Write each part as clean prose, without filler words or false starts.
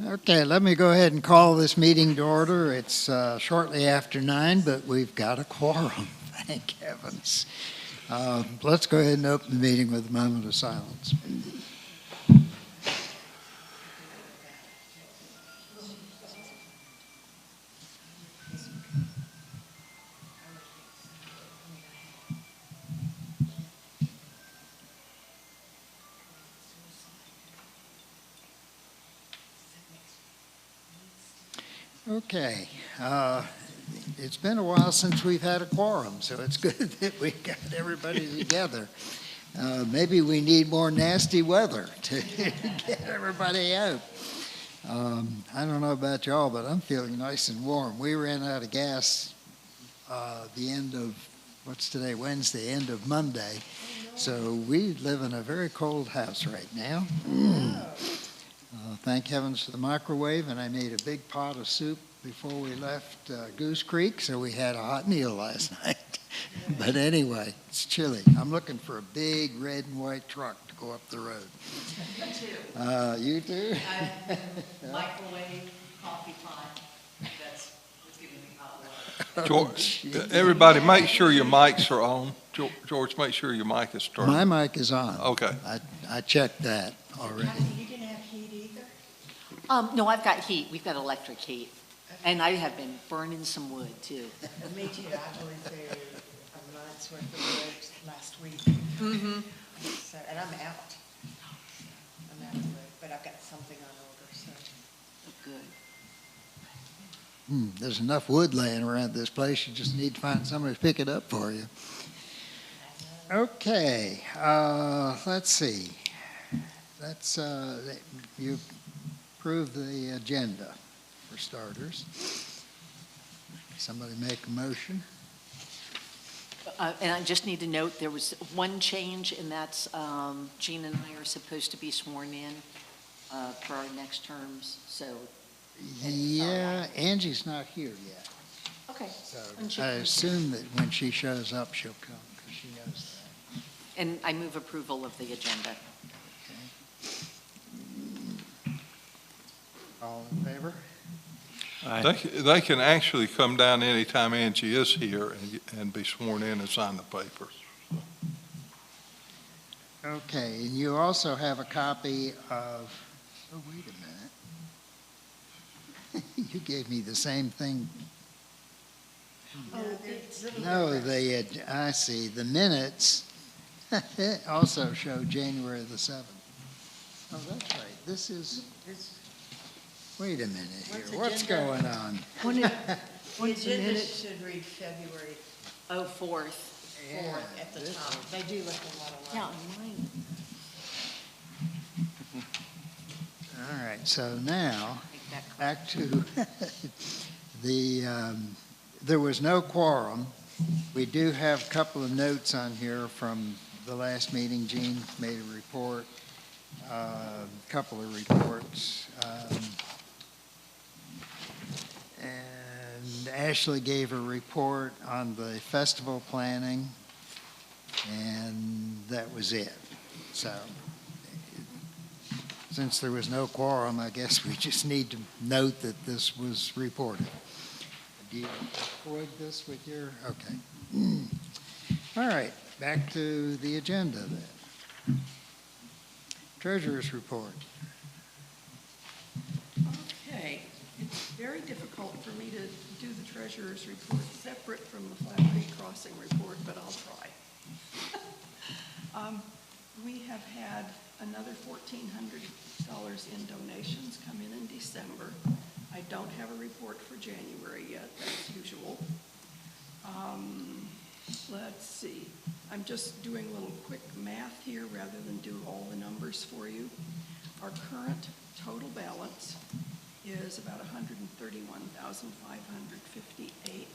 Okay, let me go ahead and call this meeting to order. It's shortly after 9, but we've got a quorum, thank heavens. Let's go ahead and open the meeting with a moment of silence. Okay, it's been a while since we've had a quorum, so it's good that we got everybody together. Maybe we need more nasty weather to get everybody out. I don't know about y'all, but I'm feeling nice and warm. We ran out of gas the end of, what's today, Wednesday, end of Monday. So we live in a very cold house right now. Thank heavens for the microwave, and I made a big pot of soup before we left Goose Creek, so we had a hot meal last night. But anyway, it's chilly. I'm looking for a big red and white truck to go up the road. Me too. You too? Microwave, coffee pot, that's what's giving me hot water. George, everybody, make sure your mics are on. George, make sure your mic is turned. My mic is on. Okay. I checked that already. You didn't have heat either? No, I've got heat. We've got electric heat. And I have been burning some wood, too. Me too. I went through a month's worth of wood last week. Mm-hmm. So, and I'm out. I'm out of wood, but I've got something on order, so. Good. There's enough wood laying around this place. You just need to find somebody to pick it up for you. Okay, let's see. Let's, you approve the agenda for starters. Somebody make a motion. And I just need to note, there was one change, and that's Jean and I are supposed to be sworn in for our next terms, so. Yeah, Angie's not here yet. Okay. So I assume that when she shows up, she'll come, because she knows that. And I move approval of the agenda. Okay. All in favor? They can actually come down anytime Angie is here and be sworn in and sign the papers. Okay, and you also have a copy of, oh, wait a minute. You gave me the same thing. No, I see, the minutes also show January the 7th. Oh, that's right, this is, wait a minute here, what's going on? The agenda should read February Oh, 4th. 4th at the top. They do look a lot alike. Yeah, mine. All right, so now, Make that back to there was no quorum. We do have a couple of notes on here from the last meeting. Jean made a report, a couple of reports. And Ashley gave a report on the festival planning, and that was it. So since there was no quorum, I guess we just need to note that this was reported. Do you avoid this with your, okay. All right, back to the agenda then. Treasurer's report. Okay, it's very difficult for me to do the treasurer's report separate from the Flat Creek Crossing report, but I'll try. We have had another $1,400 in donations come in December. I don't have a report for January yet, as usual. Let's see. I'm just doing a little quick math here rather than do all the numbers for you. Our current total balance is about $131,558.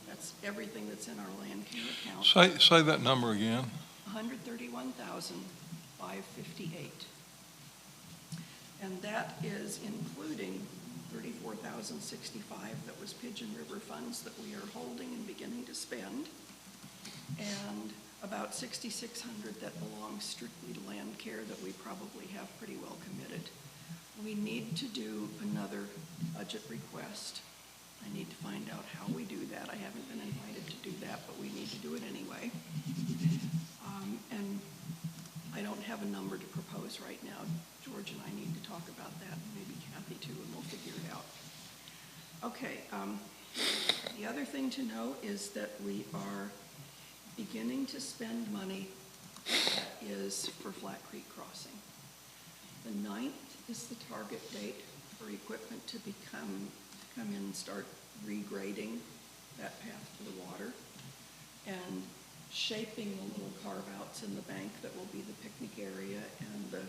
That's everything that's in our Landcare account. Say that number again. $131,558. And that is including $34,065 that was Pigeon River funds that we are holding and beginning to spend, and about $6,600 that belongs strictly to Landcare that we probably have pretty well committed. We need to do another budget request. I need to find out how we do that. I haven't been invited to do that, but we need to do it anyway. And I don't have a number to propose right now. George and I need to talk about that, and maybe Kathy too, and we'll figure it out. Okay, the other thing to know is that we are beginning to spend money that is for Flat Creek Crossing. The 9th is the target date for equipment to come in and start regrading that path to the water and shaping the little carve-outs in the bank that will be the picnic area and the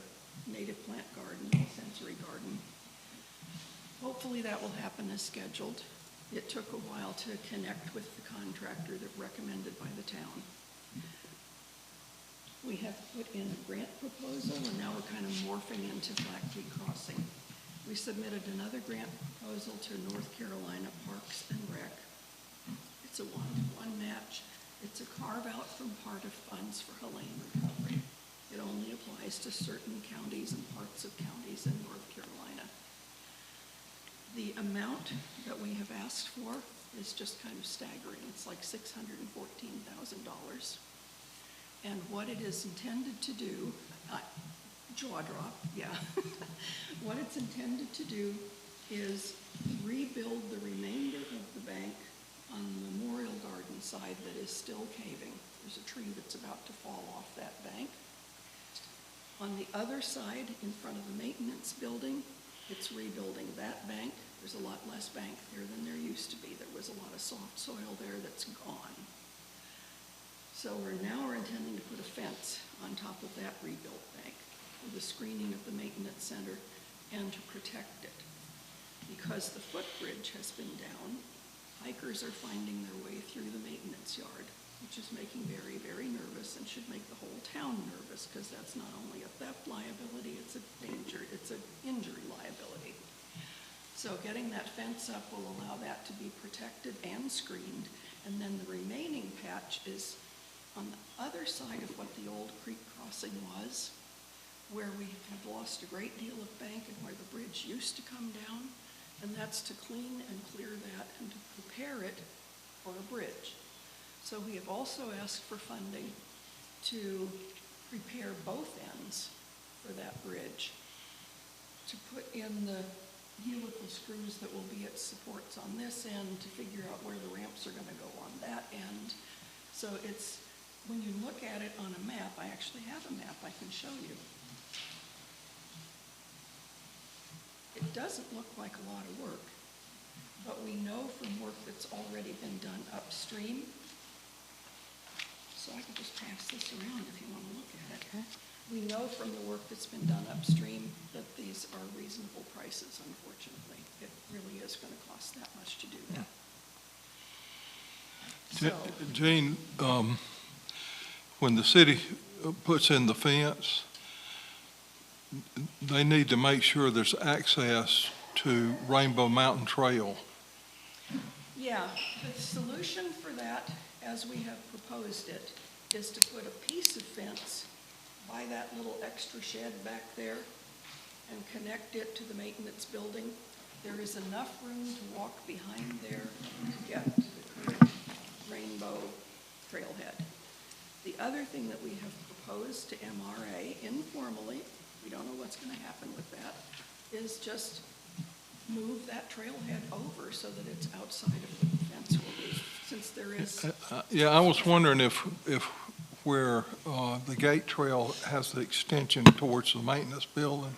native plant garden, the sensory garden. Hopefully that will happen as scheduled. It took a while to connect with the contractor that recommended by the town. We have put in a grant proposal, and now we're kind of morphing into Flat Creek Crossing. We submitted another grant proposal to North Carolina Parks and Rec. It's a one-to-one match. It's a carve-out from part of funds for Helene recovery. It only applies to certain counties and parts of counties in North Carolina. The amount that we have asked for is just kind of staggering. It's like $614,000. And what it is intended to do, jaw drop, yeah. What it's intended to do is rebuild the remainder of the bank on the Memorial Garden side that is still caving. There's a tree that's about to fall off that bank. On the other side, in front of the maintenance building, it's rebuilding that bank. There's a lot less bank there than there used to be. There was a lot of soft soil there that's gone. So we're intending to put a fence on top of that rebuilt bank for the screening of the maintenance center and to protect it. Because the footbridge has been down, hikers are finding their way through the maintenance yard, which is making very, very nervous and should make the whole town nervous, because that's not only a theft liability, it's an injury liability. So getting that fence up will allow that to be protected and screened, and then the remaining patch is on the other side of what the old creek crossing was, where we have lost a great deal of bank and where the bridge used to come down, and that's to clean and clear that and to prepare it for a bridge. So we have also asked for funding to prepare both ends for that bridge, to put in the helical screws that will be its supports on this end, to figure out where the ramps are going to go on that end. So it's, when you look at it on a map, I actually have a map I can show you. It doesn't look like a lot of work, but we know from work that's already been done upstream. So I can just pass this around if you want to look at it. Okay. We know from the work that's been done upstream that these are reasonable prices, unfortunately. It really is going to cost that much to do that. So, Gene, when the city puts in the fence, they need to make sure there's access to Rainbow Mountain Trail. yeah, the solution for that, as we have proposed it, is to put a piece of fence by that little extra shed back there and connect it to the maintenance building. There is enough room to walk behind there to get to the current Rainbow Trailhead. The other thing that we have proposed to MRA informally, we don't know what's going to happen with that, is just move that trailhead over so that it's outside of the fence will be, since there is. Yeah, I was wondering if where the gate trail has the extension towards the maintenance building,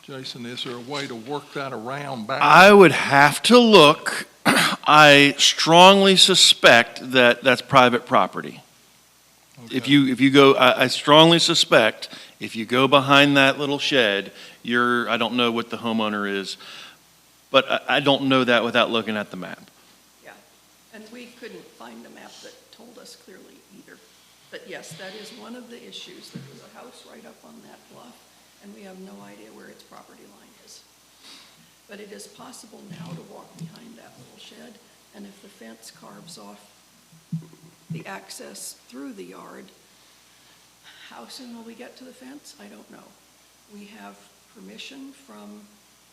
Jason, is there a way to work that around back? I would have to look. I strongly suspect that that's private property. Okay. If you go, I strongly suspect if you go behind that little shed, I don't know what the homeowner is, but I don't know that without looking at the map. Yeah, and we couldn't find a map that told us clearly either. But yes, that is one of the issues. There is a house right up on that bluff, and we have no idea where its property line is. But it is possible now to walk behind that little shed, and if the fence carves off the access through the yard, how soon will we get to the fence? I don't know. We have permission from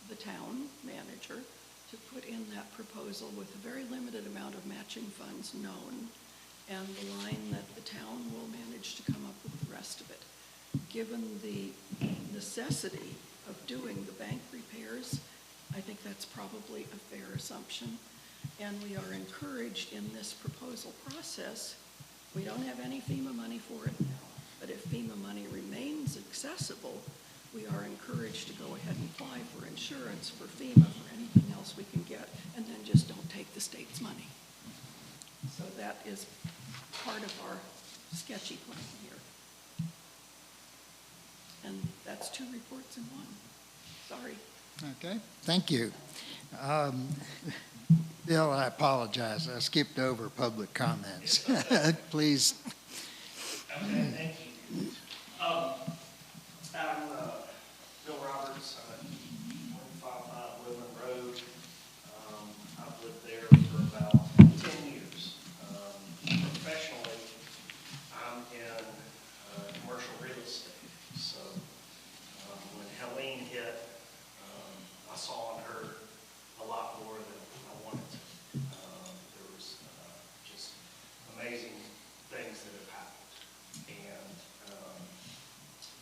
the town manager to put in that proposal with a very limited amount of matching funds known, and the line that the town will manage to come up with the rest of it. Given the necessity of doing the bank repairs, I think that's probably a fair assumption. And we are encouraged in this proposal process, we don't have any FEMA money for it now, but if FEMA money remains accessible, we are encouraged to go ahead and apply for insurance for FEMA for anything else we can get, and then just don't take the state's money. So that is part of our sketchy plan here. And that's 2 reports in 1. Sorry. Okay, thank you. Bill, I apologize. I skipped over public comments. Please. Okay, thank you. I'm Bill Roberts. I'm at 155 Woodland Road. I've lived there for about 10 years. Professionally, I'm in commercial real estate. So when Helene hit, I saw and heard a lot more than I wanted to. There was just amazing things that have happened. And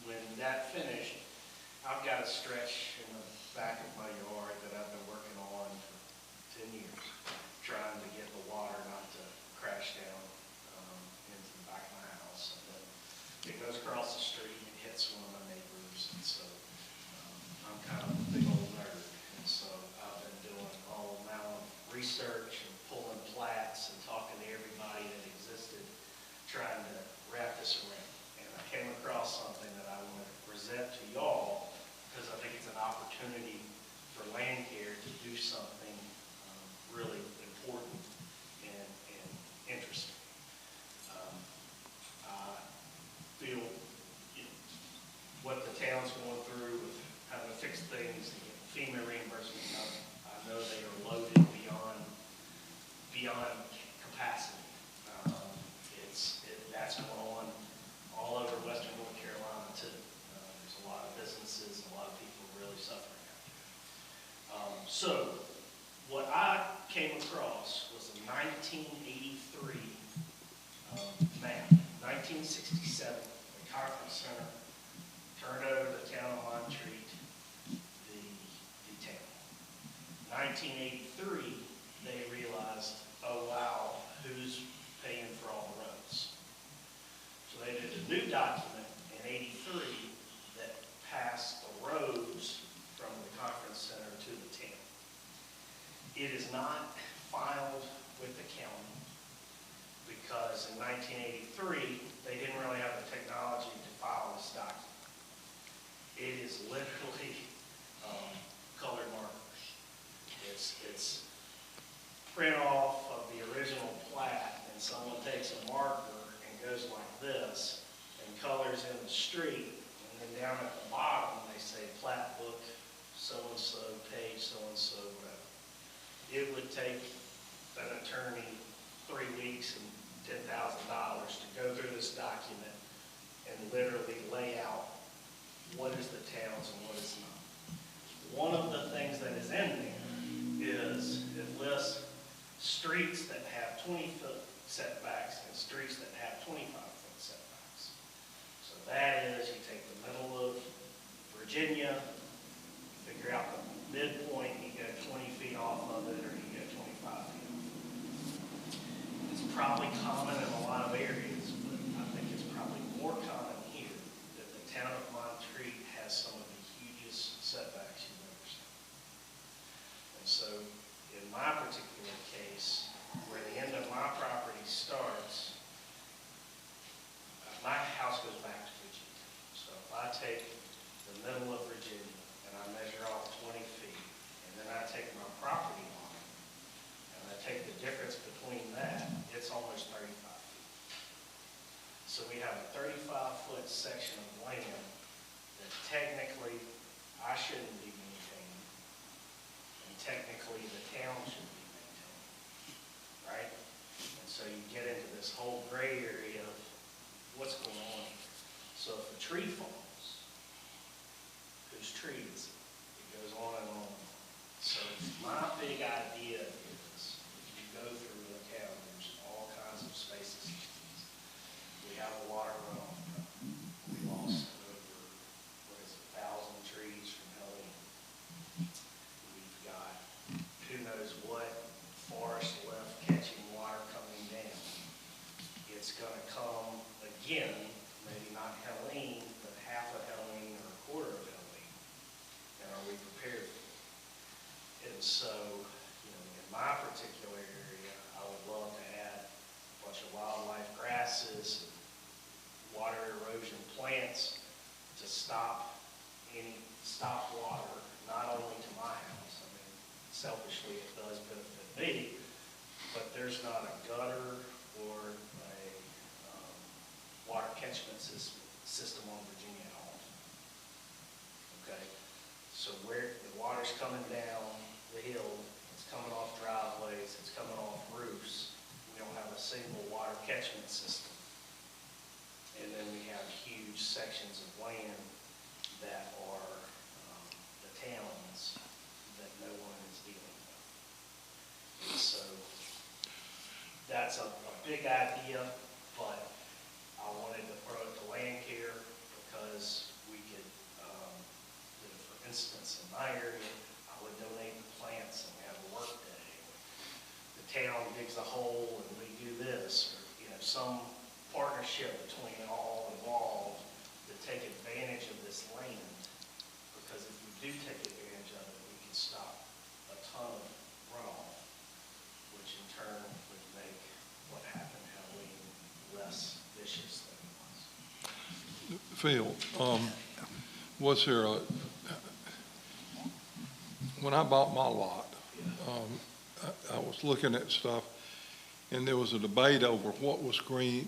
when that finished, I've got a stretch in the back of my yard that I've been working on for 10 years, trying to get the water not to crash down into the back of my house. And then it goes across the street and hits one of my neighbors. And so I'm kind of a big old nerd. And so I've been doing all amount of research and pulling plats and talking to everybody that existed, trying to wrap this around. And I came across something that I want to present to y'all because I think it's an opportunity for Landcare to do something really important and interesting. I feel what the town's going through with having to fix things and get FEMA reimbursement. I know they are loaded beyond capacity. That's going on all over Western North Carolina too. There's a lot of businesses, a lot of people really suffering out there. So what I came across was a 1983 map. 1967, the conference center turned over the town of Montreat, the town. 1983, they realized, oh wow, who's paying for all the roads? So they did a new document in 83 that passed the roads from the conference center to the town. It is not filed with the county because in 1983, they didn't really have the technology to file this document. It is literally colored markers. It's print off of the original plat, and someone takes a marker and goes like this and colors in the street, and then down at the bottom they say plat book so-and-so, page so-and-so, whatever. It would take an attorney 3 weeks and $10,000 to go through this document and literally lay out what is the town's and what is not. One of the things that is in there is it lists streets that have 20-foot setbacks and streets that have 25-foot setbacks. So that is, you take the middle of Virginia, figure out the midpoint, you go 20 feet off of it, or you go 25 feet off of it. It's probably common in a lot of areas, but I think it's probably more common here that the town of Montreat has some of the hugest setbacks you've ever seen. And so in my particular case, where the end of my property starts, my house goes back to Virginia. So if I take the middle of Virginia and I measure off 20 feet, and then I take my property line and I take the difference between that, it's almost 35 feet. So we have a 35-foot section of land that technically I shouldn't be maintaining, and technically the town should be maintaining, right? And so you get into this whole gray area of what's going on here. So if a tree falls, whose tree is it's gonna come again, maybe not Helene, but half of Helene or a quarter of Helene. And are we prepared for it? And so, in my particular area, I would love to add a bunch of wildlife grasses, and water erosion plants to stop water, not only to my house. I mean, selfishly, it does benefit me, but there's not a gutter or a water catchment system on Virginia at all. Okay? So where the water's coming down the hill, it's coming off driveways, it's coming off roofs. We don't have a single water catchment system. And then we have huge sections of land that are the towns that no one is dealing with. And so that's a big idea, but I wanted to throw it to Landcare because we could, for instance, in my area, I would donate the plants and we have a work day. The town digs a hole and we do this, or, some partnership between all involved to take advantage of this land. Because if we do take advantage of it, we can stop a ton of runoff, which in turn would make what happened in Helene less vicious than it was. Phil, was there when I bought my lot, I was looking at stuff, and there was a debate over what was green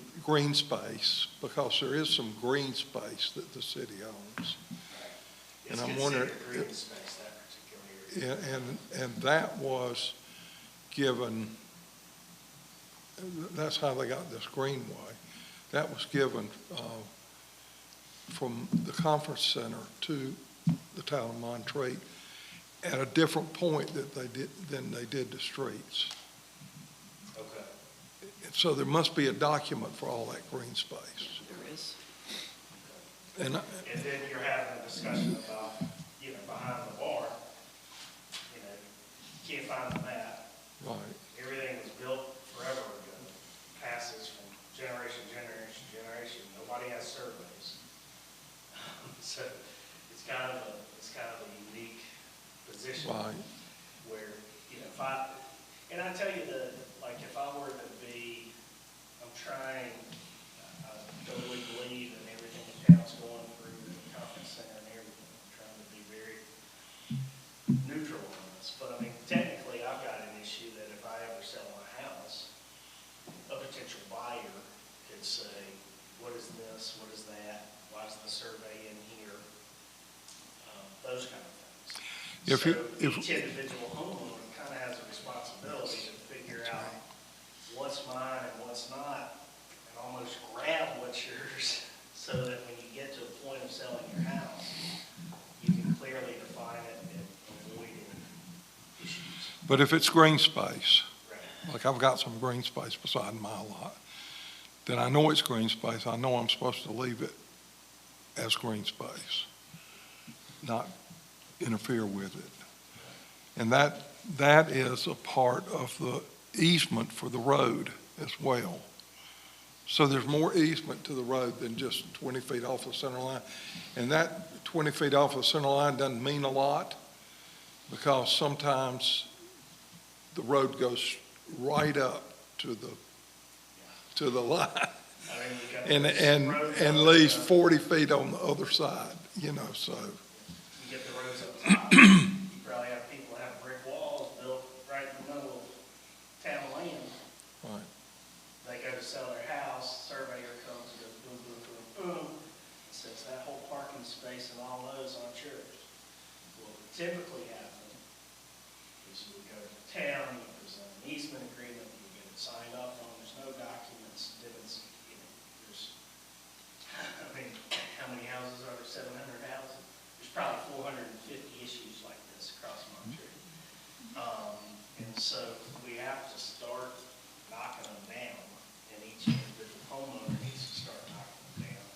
space, because there is some green space that the city owns. It's And I'm wondering, green space, that particular area. and that was given, that's how they got this greenway. That was given from the conference center to the town of Montreat at a different point than they did the streets. Okay. So there must be a document for all that green space. There is. And And then you're having a discussion about, behind the barn, you can't find the map. right, Everything was built forever ago, passes from generation to generation. Nobody has surveys. So it's kind of a unique position. right. Where, and I tell you if I were to be, I'm trying, I totally believe in everything the town's going through, the conference center and everything. I'm trying to be very neutral on this. But I mean, technically, I've got an issue that if I ever sell my house, a potential buyer could say, what is this, what is that, why is the survey in here? Those kind of things. If Each individual homeowner kind of has a responsibility to figure out what's mine and what's not, and almost grab what's yours, so that when you get to a point of selling your house, you can clearly define it and avoid any issues. But if it's green space, Right. like I've got some green space beside my lot, then I know it's green space. I know I'm supposed to leave it as green space, not interfere with it. And that is a part of the easement for the road as well. So there's more easement to the road than just 20 feet off the center line. And that 20 feet off the center line doesn't mean a lot, because sometimes the road goes right up to the line I mean, we got and, this and, road and up, leaves 40 feet on the other side, so. You get the roads up top, you probably have people that have brick walls built right in the middle of town land. Right. They go to sell their house, surveyor comes and goes boom, boom, boom, boom, and says that whole parking space and all those aren't yours. What would typically happen is we go to town, you present an easement agreement, you get it signed up on, there's no documents, there's, I mean, how many houses are there, 700 houses? There's probably 450 issues like this across Montreat. And so we have to start knocking them down, and each individual homeowner needs to start knocking them down.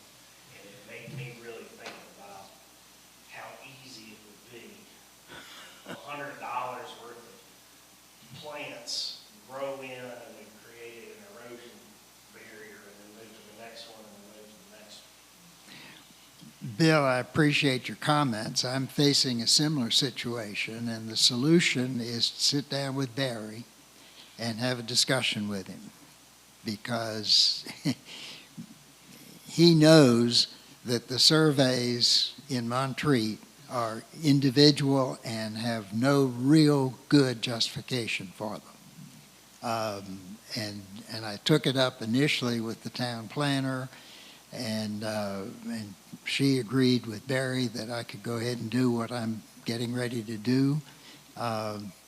And it made me really think about how easy it would be Bill, I appreciate your comments. I'm facing a similar situation, and the solution is to sit down with Barry and have a discussion with him, because he knows that the surveys in Montreat are individual and have no real good justification for them. And I took it up initially with the town planner, and she agreed with Barry that I could go ahead and do what I'm getting ready to do,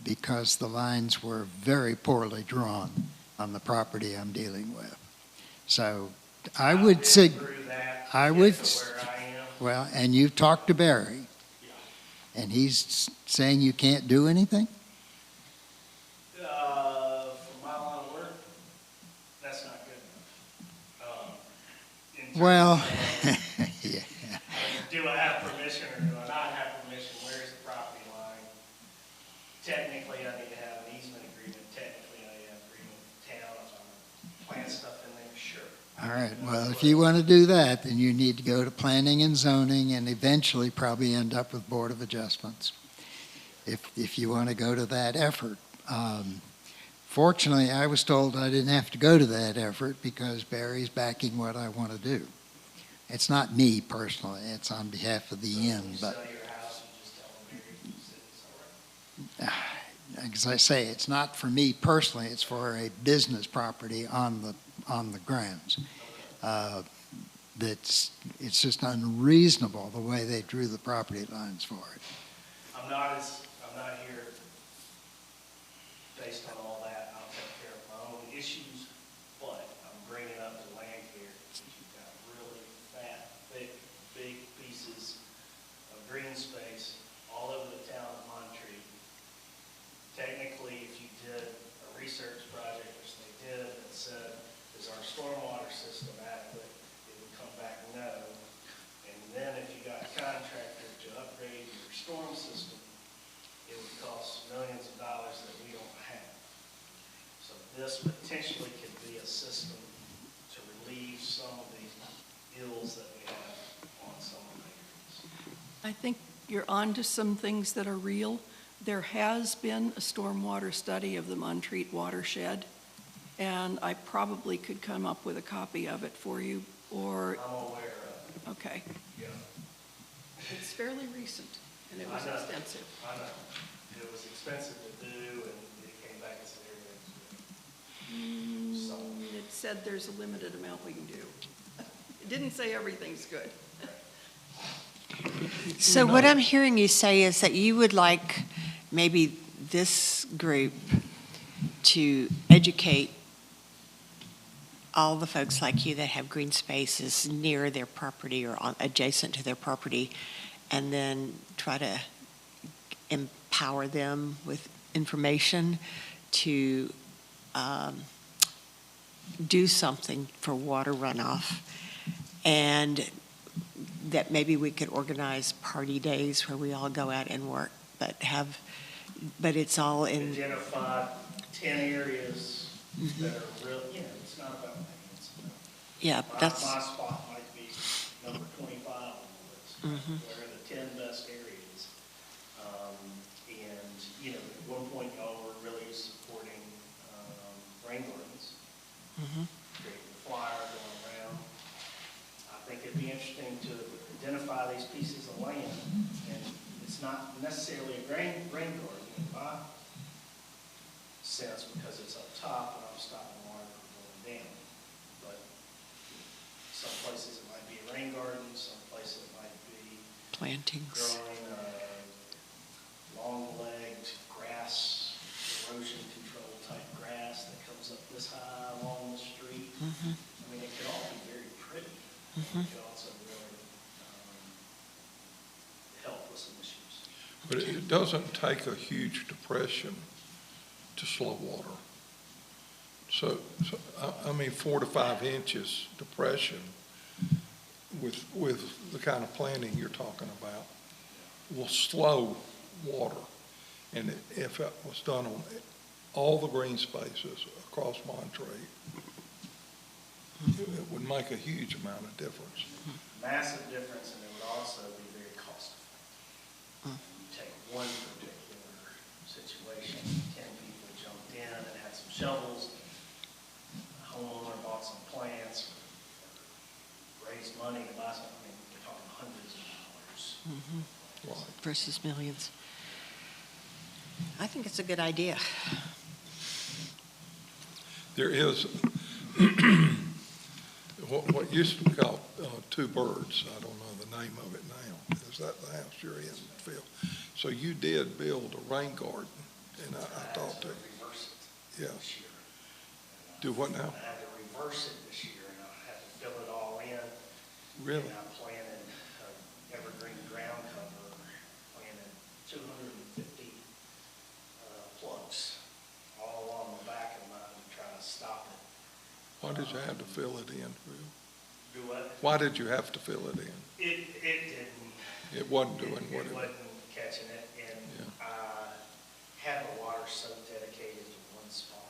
because the lines were very poorly drawn on the property I'm dealing with. So I would say, Through that, I would, get to where I am. well, and you've talked to Barry, and he's saying you can't do anything? For my line of work, that's not good enough. In terms Well, of, yeah. do I have permission or do I not have permission? Where's the property line? Technically, I need to have an easement agreement. Technically, I need to have agreement with the town. If I'm gonna plant stuff in there, sure. All right, well, if you want to do that, then you need to go to planning and zoning and eventually probably end up with Board of Adjustments, if you want to go to that effort. Fortunately, I was told I didn't have to go to that effort because Barry's backing what I want to do. It's not me personally, it's on behalf of the inn, but Sell your house, you just tell them Mary, it's all right. as I say, it's not for me personally, it's for a business property on the grounds. It's just unreasonable the way they drew the property lines for it. I'm not here based on all that. I'll take care of my own issues, but I'm bringing up the Landcare, because you've got really fat, big pieces of green space all over the town of Montreat. Technically, if you did a research project, which they did, that said, is our stormwater system adequate? It would come back no. And then if you got a contractor to upgrade your storm system, it would cost millions of dollars that we don't have. So this potentially could be a system to relieve some of these ills that we have on some of the areas. I think you're on to some things that are real. There has been a stormwater study of the Montreat watershed, and I probably could come up with a copy of it for you, or, I'm aware of it. okay. Yeah. It's fairly recent, and it was I know. extensive. I know. It was expensive to do, and it came back and said everything's good. So, It said there's a limited amount we can do. It didn't say everything's good. So what I'm hearing you say is that you would like maybe this group to educate all the folks like you that have green spaces near their property or adjacent to their property, and then try to empower them with information to do something for water runoff, and that maybe we could organize party days where we all go out and work, but it's all in, identified 10 areas that are real, it's not about me. It's about, yeah, my that's, spot might be number 25 on the list. Where are the 10 best areas? And, at one point, y'all were really supporting rain gardens, creating a flyer going around. I think it'd be interesting to identify these pieces of land, and it's not necessarily a rain garden in my sense, because it's up top and I'm stopping water from going down. But some places it might be a rain garden, some places it might be plantings. growing long-legged grass, erosion control type grass that comes up this high along the street. I mean, it could all be very pretty. It could also really help with some issues. But it doesn't take a huge depression to slow water. So 4 to 5 inches depression with the kind of planning you're talking about will slow water. And if it was done on all the green spaces across Montreat, It would make a huge amount of difference. Massive difference, and it would also be very cost effective. You take one particular situation, 10 people jumped in and had some shovels, the homeowner bought some plants, or raised money to buy something, I mean, we're talking hundreds of dollars. Right. Versus millions. I think it's a good idea. There is what used to be called two birds. I don't know the name of it now. Is that the house you're in, Phil? So you did build a rain garden, and I thought that, Reverse it yeah. this year. Do what now? I had to reverse it this year, and I had to fill it all in. Really? And I planted evergreen ground cover, planted 250 plugs all along the back of mine to try to stop it. Why did you have to fill it in, Phil? Do what? Why did you have to fill it in? It didn't. It wasn't doing what It it. wasn't catching it, and Yeah. I had the water so dedicated to one spot.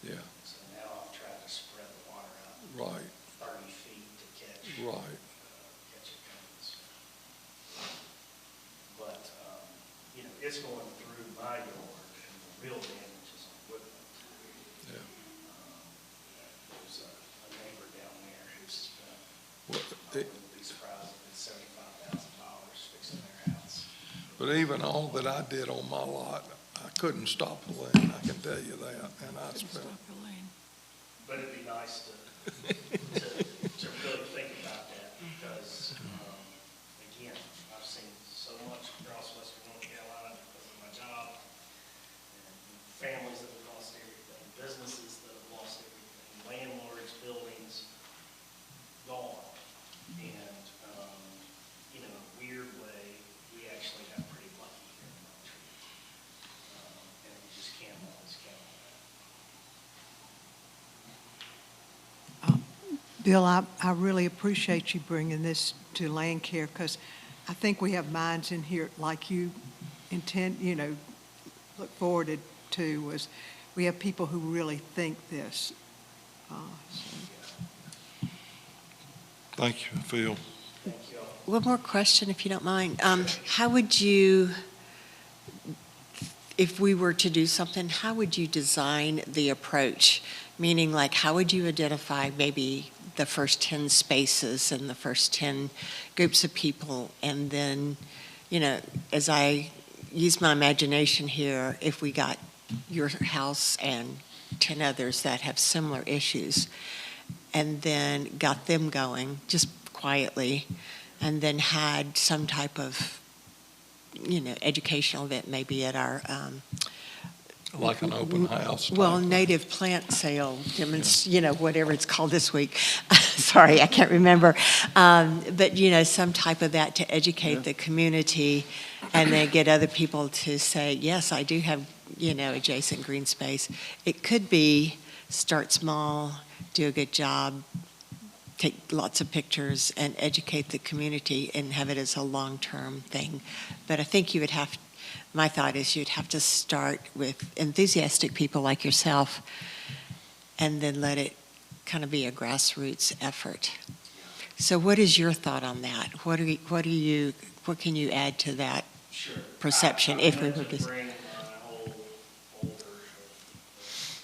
Yeah, So now I've tried to spread the water out right, 30 feet to catch. right. Catch it coming. But, it's going through my yard, and the real damage is on Woodland. Yeah. There's a neighbor down there who's, Well, I wouldn't be surprised if it's $75,000 fixing their house. But even all that I did on my lot, I couldn't stop the lane, I can tell you that, and I spent. But it'd be nice to really think about that, because, again, I've seen so much across western North Carolina because of my job, and families that have lost everything, businesses that have lost everything, landlords, buildings, gone. And, in a weird way, we actually got pretty lucky here in Montreat. And we just can't always count on that. Bill, I really appreciate you bringing this to Landcare, because I think we have minds in here like you look forward to, was we have people who really think this. Thank you, Phil. One more question, if you don't mind. How would you, if we were to do something, how would you design the approach? Meaning, like, how would you identify maybe the first 10 spaces and the first 10 groups of people? And then, as I use my imagination here, if we got your house and 10 others that have similar issues, and then got them going just quietly, and then had some type of, educational event maybe at our, Like an open house. well, type. native plant sale, whatever it's called this week. Sorry, I can't remember. But, some type of that to educate the community, and then get other people to say, yes, I do have, adjacent green space. It could be start small, do a good job, take lots of pictures, and educate the community and have it as a long-term thing. But I think you would have, my thought is you'd have to start with enthusiastic people like yourself, and then let it kind of be a grassroots effort. So what is your thought on that? What can you add to that Sure. perception I if we wanted were to to? bring my whole folder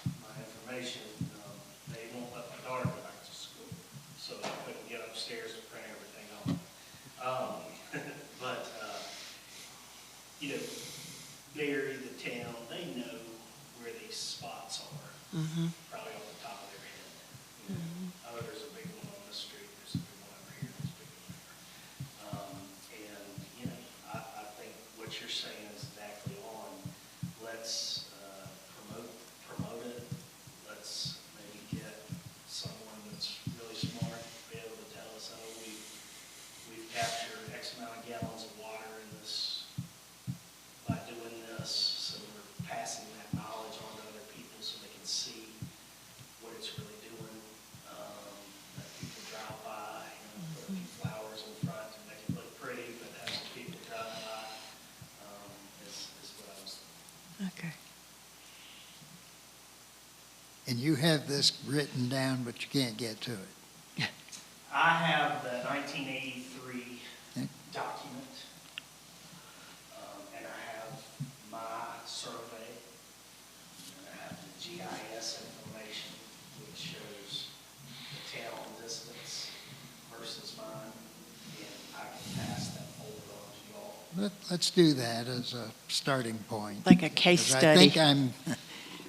of my information. They won't let my daughter go back to school, so I couldn't get upstairs to print everything off. But, Barry, the town, they know where these spots are, probably off the top of their head. Oh, there's a big one on this street, there's a big one over here, there's a big one there. And, I think what you're saying is exactly on. And you have this written down, but you can't get to it. I have the 1983 Okay. document, and I have my survey, and I have the GIS information, which shows the town distance versus mine, and I can pass that folder on to y'all. Let's do that as a starting point. Like a case 'Cause study.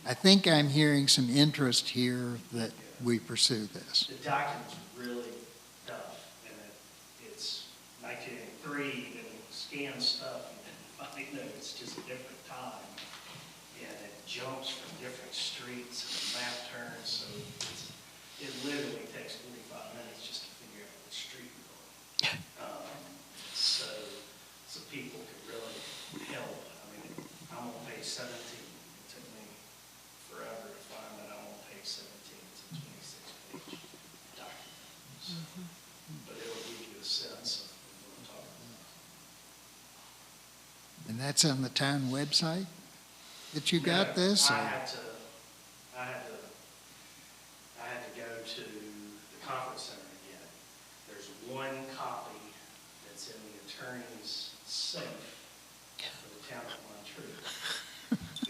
I think I'm hearing some interest here that we pursue this. The document's really tough, and it's 1983, you can scan stuff, and I know it's just a different time, and it jumps from different streets and map turns, so it literally takes 45 minutes just to figure out which street you're on. So people could really help. I mean, I'm on page 17. It took me forever to find that I'm on page 17. It's a 26-page document. But it'll give you a sense of what I'm talking about. And that's on the town website that you got this? I or- had to go to the conference center again. There's one copy that's in the attorney's safe for the town of Montreux.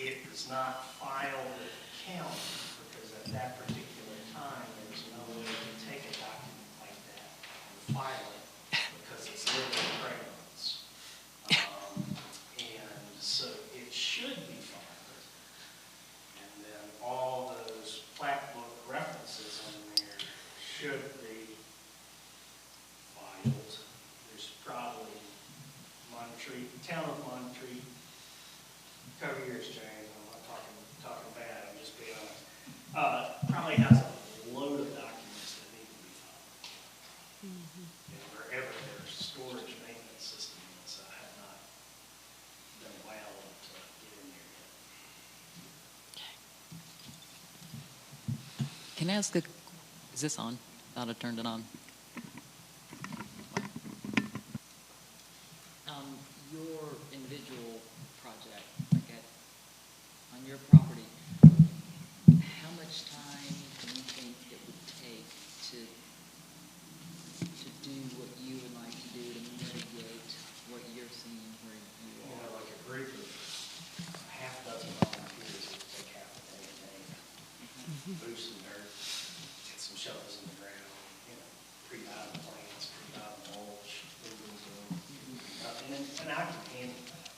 It was not filed with the county because at that particular time, there was no way to take a document like that and file it because it's literally crayons. And so it should be filed. And then all those plat book references on there should be filed. There's probably Montreat, town of Montreat. Cover yours, James. I'm not talking bad. I'm just being honest. Probably has a load of documents that need to be filed. And wherever their storage maintenance system is, I have not been allowed to get in there yet. Can I ask is this on? Thought I turned it on. Your individual project, on your property, how much time do you think it would take to do what you would like to do to mitigate what you're seeing where you You are? know, like a group of half dozen volunteers, it would take half a day, move some dirt, get some shovels in the ground, pre-dye the plants, pre-dye the mulch, and I can handle that.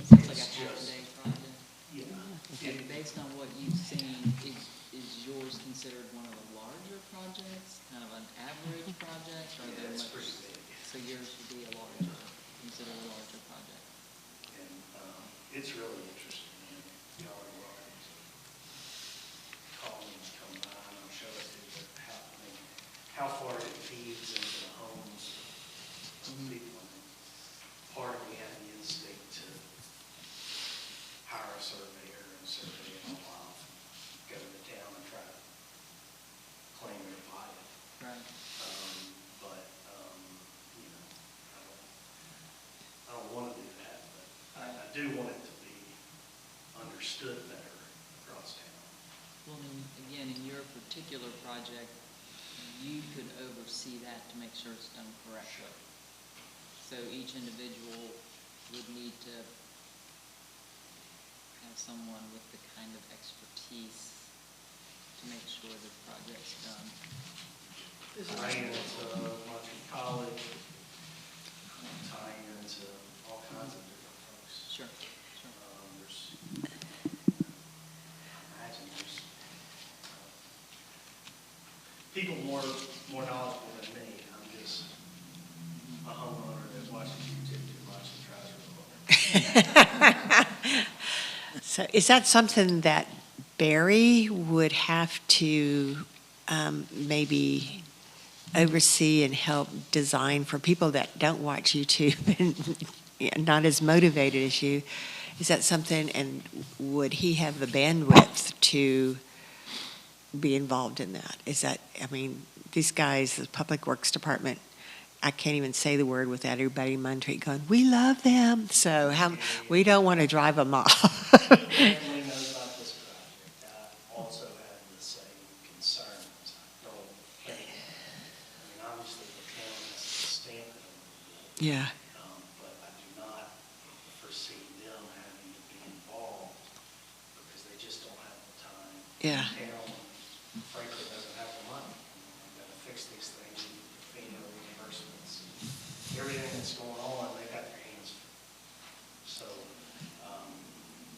Sounds like a It's half a just- day project. Okay, based on what you've seen, is yours considered one of the larger projects, kind of an average project, or Yeah, they're it's much? pretty big. So yours would be considered a larger project. And it's really interesting. And y'all are welcome to call me and come by and I'll show it to you how far it feeds into the homes of people. And part of me had the instinct to hire a surveyor and survey it all off, go to town and try to claim it or buy it. Right. But I don't want to do that, but I do want it to be understood better across town. Well, again, in your particular project, you could oversee that to make sure it's done correctly. So each individual would need to have someone with the kind of expertise to make sure the project's done. Tie into Montreat College, tie into all kinds of different folks. Sure. I imagine there's people more knowledgeable than me. I'm just a homeowner that watches YouTube too much and tries real hard. So is that something that Barry would have to maybe oversee and help design for people that don't watch YouTube and not as motivated as you? Is that something, and would he have the bandwidth to be involved in that? Is that, I mean, these guys, the Public Works Department, I can't even say the word without everybody in Montreat going, we love them. So we don't want to drive them off. Family knows about this project. All Yeah. But I do not foresee them having to be involved because they just don't have the time. Yeah. The town, frankly, doesn't have the money. They've got to fix these things, and FEMA reimbursements, everything that's going on, they got their hands full. So,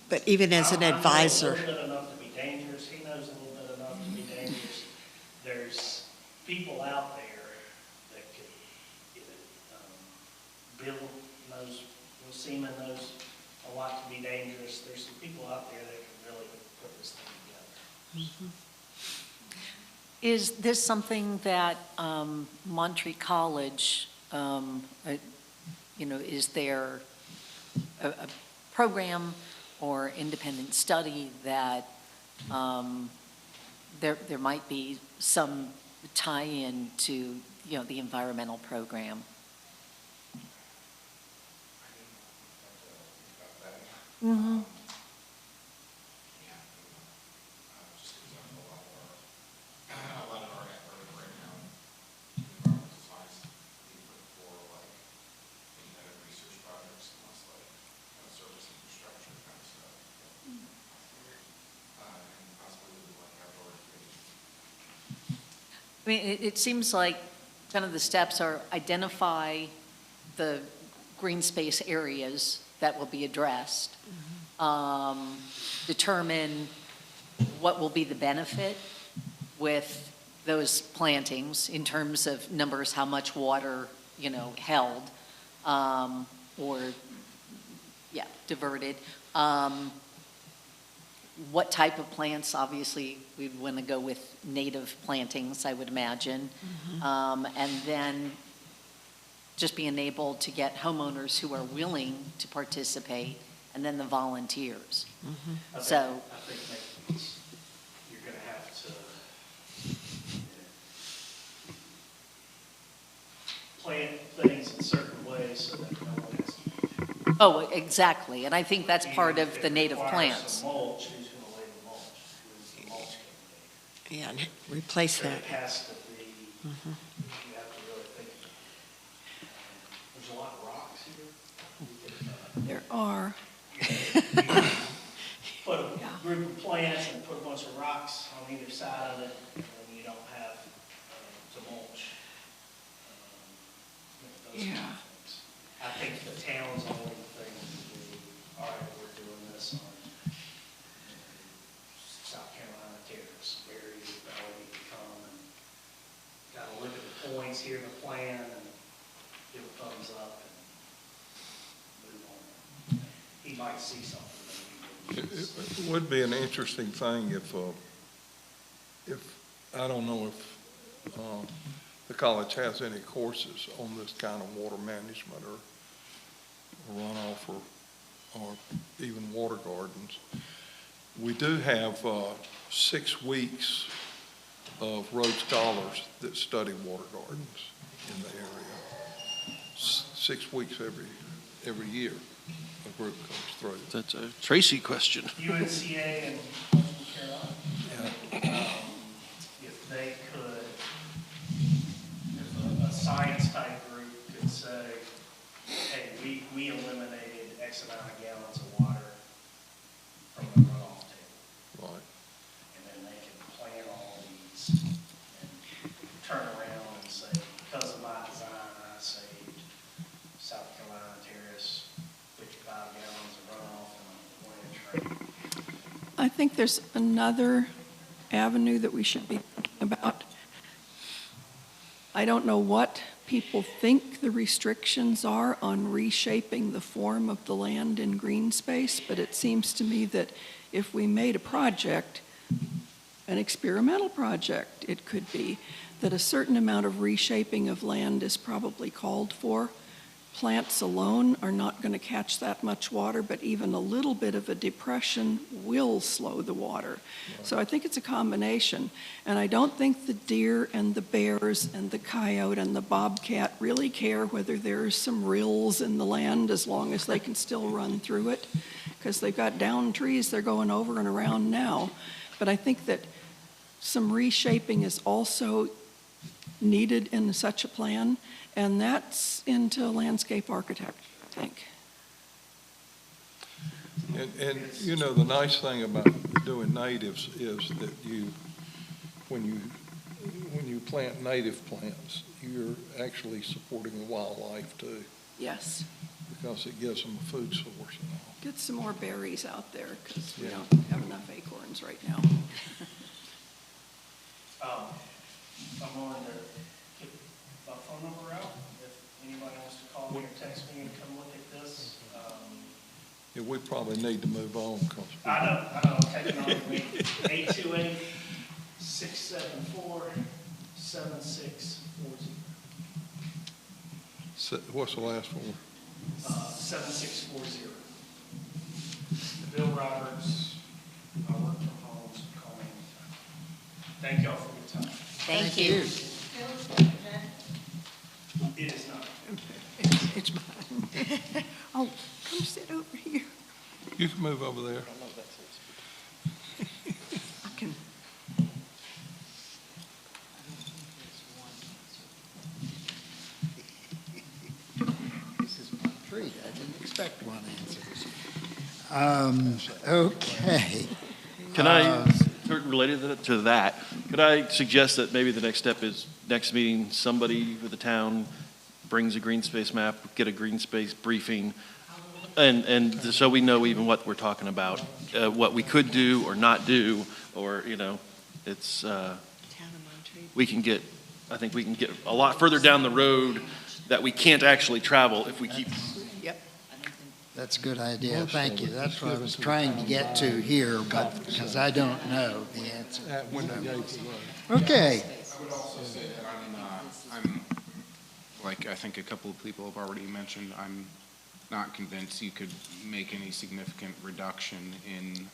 But even as an I know advisor, a little bit enough to be dangerous. He knows a little bit enough to be dangerous. There's people out there that could, Bill knows, Bill Seaman knows a lot to be dangerous. There's some people out there that can really put this thing together. Is this something that Monterey College, is there a program or independent study that there might be some tie-in to, the environmental program? Mm-hmm. A lot of our effort right now in environmental science, we put for like independent research projects, and less like service infrastructure kind of stuff. And possibly like outdoor activities. I mean, it seems like kind of the steps are identify the green space areas that will be addressed, determine what will be the benefit with those plantings in terms of numbers, how much water, held, or, diverted. What type of plants? Obviously, we'd want to go with native plantings, I would imagine. And then just being able to get homeowners who are willing to participate, and then the volunteers. So, I think maybe you're going to have to plant things in certain ways so that no one has to. oh, exactly, and I think that's part of If the it native requires plants. some mulch, who's going to lay the mulch? Who's the mulch company? yeah, and replace So that. it has to be, you have to really think about it. There's a lot of rocks here. There are. Put a group of plants and put a bunch of rocks on either side of it, and then you don't have to mulch. Those kind of things. I think the town's only thing to do, all right, we're doing this on South Carolina Terrace, where you already come and gotta look at the points, hear the plan, and give a thumbs up and move on. He might see something that he didn't see. It would be an interesting thing if I don't know if the college has any courses on this kind of water management or runoff or even water gardens. We do have 6 weeks of Rhodes Scholars that study water gardens in the area. 6 weeks every year, a group comes through. That's a Tracy question. UNCA and Western Carolina, if they could, if a science type group could say, hey, we eliminated X amount of gallons of water from the runoff table. Right. And then they can plan all these and turn around and say, because of my design, I saved South Carolina Terrace 55 gallons of runoff in a 1-inch rain. I think there's another avenue that we should be thinking about. I don't know what people think the restrictions are on reshaping the form of the land in green space, but it seems to me that if we made a project, an experimental project, it could be, that a certain amount of reshaping of land is probably called for. Plants alone are not going to catch that much water, but even a little bit of a depression will slow the water. So I think it's a combination. And I don't think the deer and the bears and the coyote and the bobcat really care whether there's some rills in the land as long as they can still run through it, because they've got downed trees they're going over and around now. But I think that some reshaping is also needed in such a plan, and that's into landscape architecture, I think. And, you know, the nice thing about doing natives is that when you plant native plants, you're actually supporting the wildlife too, Yes. because it gives them a food source and all. Get some more berries out there, because we Yeah. don't have enough acorns right now. I'm willing to get my phone number out, if anybody wants to call me or text me and come look at this. Yeah, we probably need to move on, because. I know, taking on me, 828-674-7640. What's the last one? 7640. Bill Roberts, I work from home, so call me anytime. Thank y'all for your time. Thank you. It is not. It's mine. Oh, come sit over here. You can move over there. I can, This is my treat. I didn't expect one answer. Okay. Can I, related to that, could I suggest that maybe the next step is, next meeting, somebody with the town brings a green space map, get a green space briefing, and so we know even what we're talking about, what we could do or not do, or, you know, it's, we can get, I think we can get a lot further down the road that we can't actually travel if we keep. Yep. That's a good idea. Thank you. That's what I was trying to get to here, but because I don't know the answer. When the gates are right. Okay. I would also say that I'm, like I think a couple of people have already mentioned, I'm not convinced you could make any significant reduction in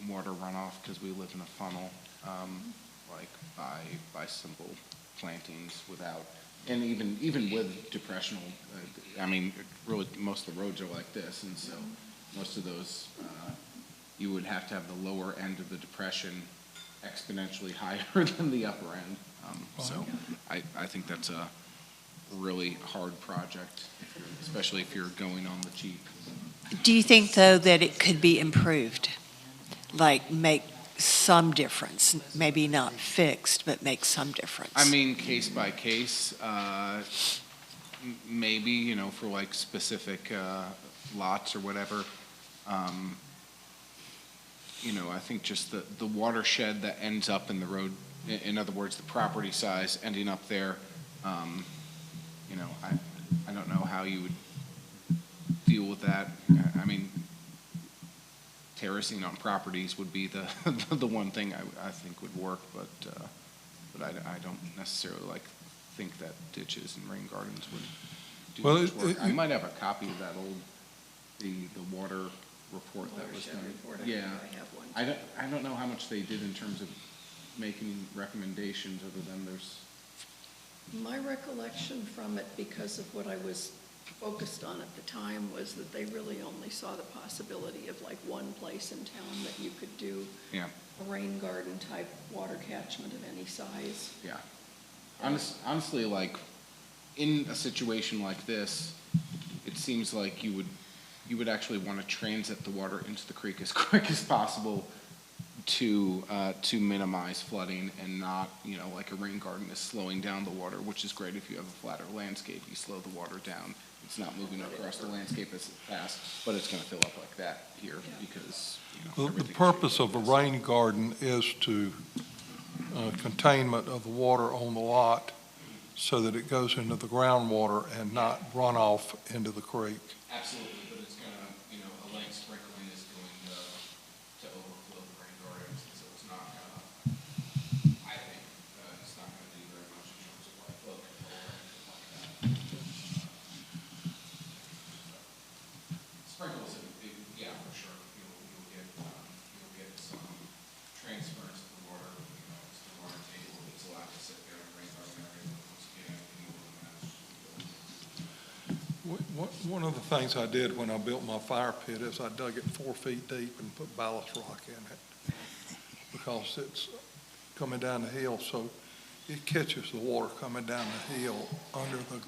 water runoff, because we live in a funnel, like by simple plantings without, and even with depressional, I mean, really, most of the roads are like this, and so most of those, you would have to have the lower end of the depression exponentially higher than the upper end. So I think that's a really hard project, especially if you're going on the cheap. Do you think, though, that it could be improved? Like, make some difference, maybe not fixed, but make some difference? I mean, case by case, maybe, you know, for like specific lots or whatever. You know, I think just the watershed that ends up in the road, in other words, the property size ending up there, you know, I don't know how you would deal with that. I mean, terracing on properties would be the the one thing I think would work, but I don't necessarily think that ditches and rain gardens would do much work. I might have a copy of that old the water report that was done. Report, Yeah, I have one. I don't know how much they did in terms of making recommendations, other than there's. My recollection from it, because of what I was focused on at the time, was that they really only saw the possibility of like one place in town that you could do Yeah. a rain garden type water catchment of any size. Yeah. Honestly, like, in a situation like this, it seems like you would actually want to transit the water into the creek as quick as possible to minimize flooding, and not, you know, like a rain garden is slowing down the water, which is great if you have a flatter landscape. You slow the water down. It's not moving across the landscape as fast, but it's going to fill up like that here because, you know, The everything's purpose of a shaped like rain garden is to containment of the water on the lot so that it goes into the groundwater and not run off into the creek. this. Absolutely, but it's going to, you know, a light sprinkling is going to overflow the rain garden, so it's not going to, I think, it's not going to do very much in terms of like flow control or anything like that. Sprinkles, yeah, for sure. You'll get some transference of the water, you know, it's the water table, it's allowed to sit there and rain garden area, once again, you know, One of the things I did when I built my fire pit is I dug it 4 feet deep and put ballast rock in it because it's coming down the hill. So it catches the water coming down the hill under the,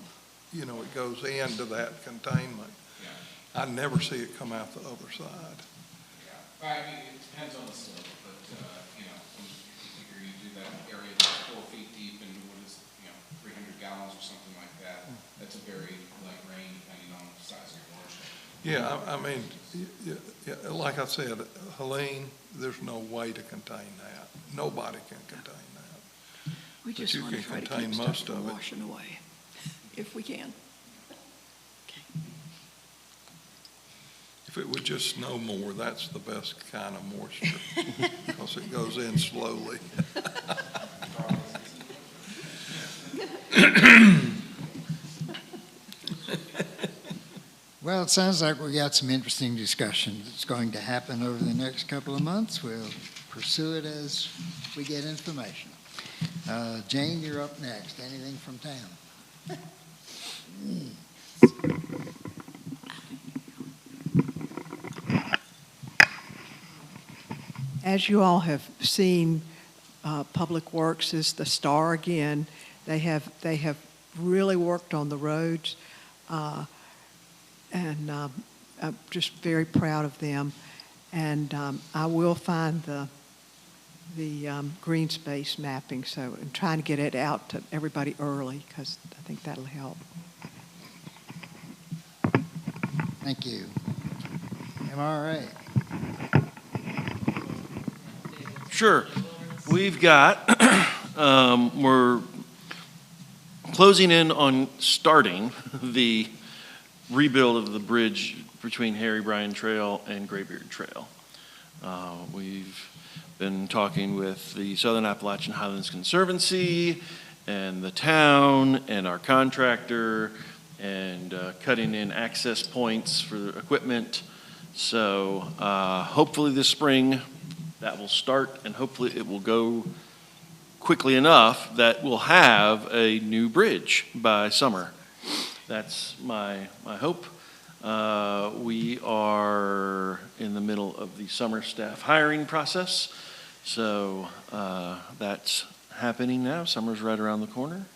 it goes into that containment. Yeah. I never see it come out the other side. Yeah, well, I mean, it depends on the slope, but, when you figure you do that area that's 4 feet deep and what is, 300 gallons or something like that, that's a very light rain depending on the size of your watershed. Yeah, I mean, like I said, Helene, there's no way to contain that. Nobody can contain that. We But just you want to can try to contain keep stuff most from of it. washing away, if we can. If it would just snow more, that's the best kind of moisture, because it goes in slowly. Well, it sounds like we got some interesting discussion that's going to happen over the next couple of months. We'll pursue it as we get information. Jane, you're up next. Anything from town? As you all have seen, Public Works is the star again. They have really worked on the roads, and I'm just very proud of them. And I will find the green space mapping, so I'm trying to get it out to everybody early, because I think that'll help. Thank you. MRA. Sure. We've got, we're closing in on starting the rebuild of the bridge between Harry Bryan Trail and Graybeard Trail. We've been talking with the Southern Appalachian Highlands Conservancy and the town and our contractor and cutting in access points for equipment. So hopefully this spring that will start, and hopefully it will go quickly enough that we'll have a new bridge by summer. That's my hope. We are in the middle of the summer staff hiring process, so that's happening now. Summer's right around the corner.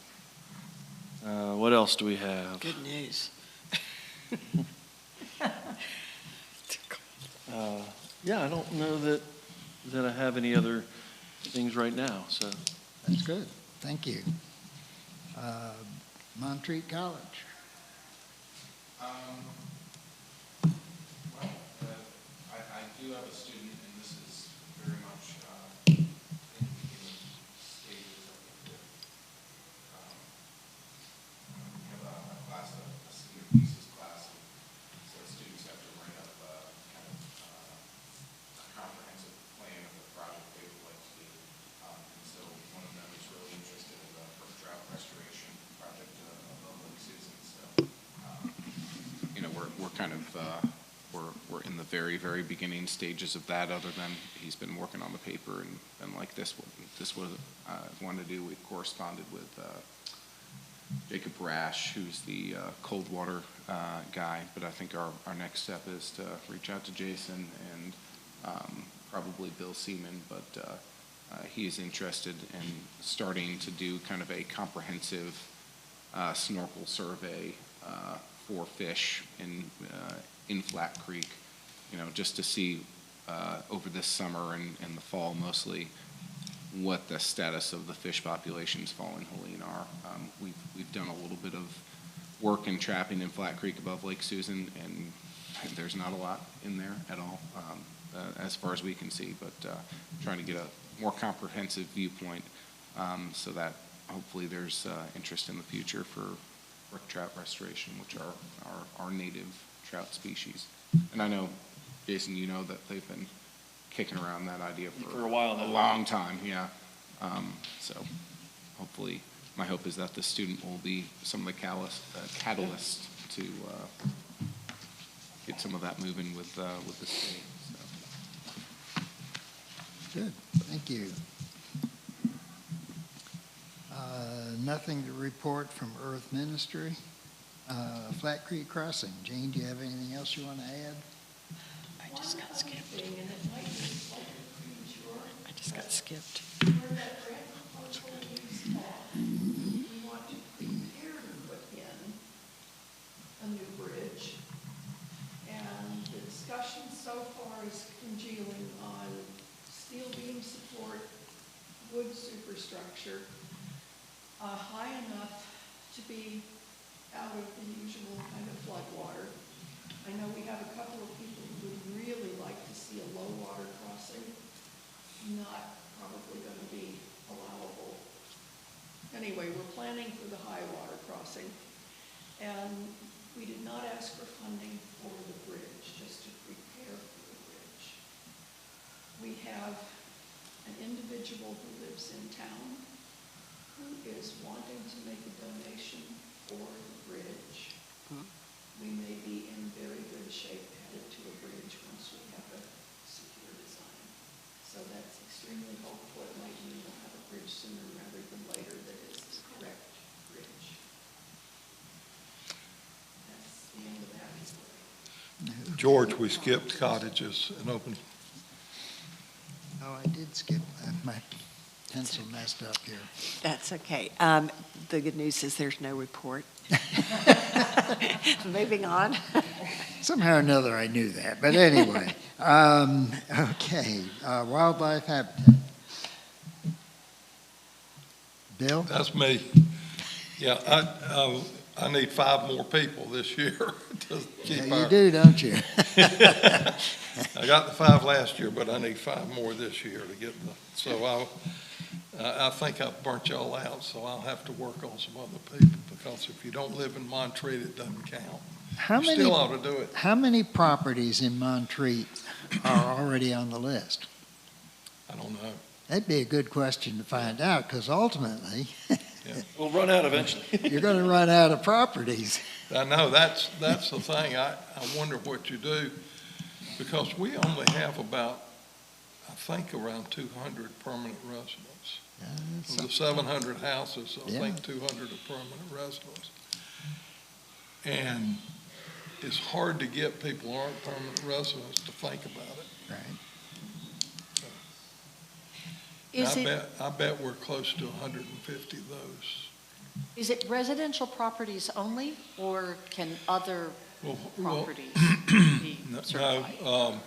What else do we have? Good news. Yeah, I don't know that I have any other things right now, so. That's good. Thank you. Montreat College. Well, I do have a student, and this is very much in the beginning stages of the, we have a class, a senior thesis class, and so students have to write up kind of a comprehensive plan of the project they would like to do. And so one of them is really interested in the brook trout restoration project above Lake Susan. So, we're kind of, we're in the very, very beginning stages of that, other than he's been working on the paper and like this was I wanted to do. We've corresponded with Jacob Rash, who's the cold water guy, but I think our next step is to reach out to Jason and probably Bill Seaman, but he is interested in starting to do kind of a comprehensive snorkel survey for fish in Flat Creek, just to see over this summer and the fall mostly what the status of the fish populations following Helene are. We've done a little bit of work in trapping in Flat Creek above Lake Susan, and there's not a lot in there at all, as far as we can see, but trying to get a more comprehensive viewpoint so that hopefully there's interest in the future for brook trout restoration, which are our native trout species. And I know, Jason, you know that they've been kicking around that idea for a while now. A long time, yeah. So hopefully, my hope is that the student will be some of the catalyst to get some of that moving with the state. So. Good. Thank you. Nothing to report from Earth Ministry. Flat Creek Crossing. Jane, do you have anything else you want to add? I just got skipped. I just got skipped. Where that grant proposal is at, structure, high enough to be out of the usual kind of flood water. I know we have a couple of people who would really like to see a low water crossing, not probably going to be allowable. Anyway, we're planning for the high water crossing, and we did not ask for funding for the bridge, just to prepare for the bridge. We have an individual who lives in town who is wanting to make a donation for the bridge. We may be in very good shape headed to a bridge once we have a secure design. So that's extremely hopeful. It might mean we'll have a bridge sooner rather than later that is the correct bridge. That's the end of that story. George, we skipped cottages and open. Oh, I did skip, my pencil messed up here. That's okay. The good news is there's no report. Moving on. Somehow or another, I knew that, but anyway. Okay, wildlife habitat. Bill? That's me. Yeah, I need 5 more people this year to keep Yeah, our. you do, don't you? I got the 5 last year, but I need 5 more this year to get so I think I've burnt y'all out, so I'll have to work on some other people, because if you don't live in Montreat, it doesn't count. How You many, still ought to do it. how many properties in Montreat are already on the list? I don't know. That'd be a good question to find out, because ultimately, We'll run out eventually. you're going to run out of properties. I know, that's the thing. I wonder what you do, because we only have about, I think, around 200 permanent residents. Of the 700 houses, I think 200 are permanent residents. And it's hard to get people who aren't permanent residents to think about it. Right. I bet we're close to 150 of those. Is it residential properties only, or can other Well, properties be certified? No,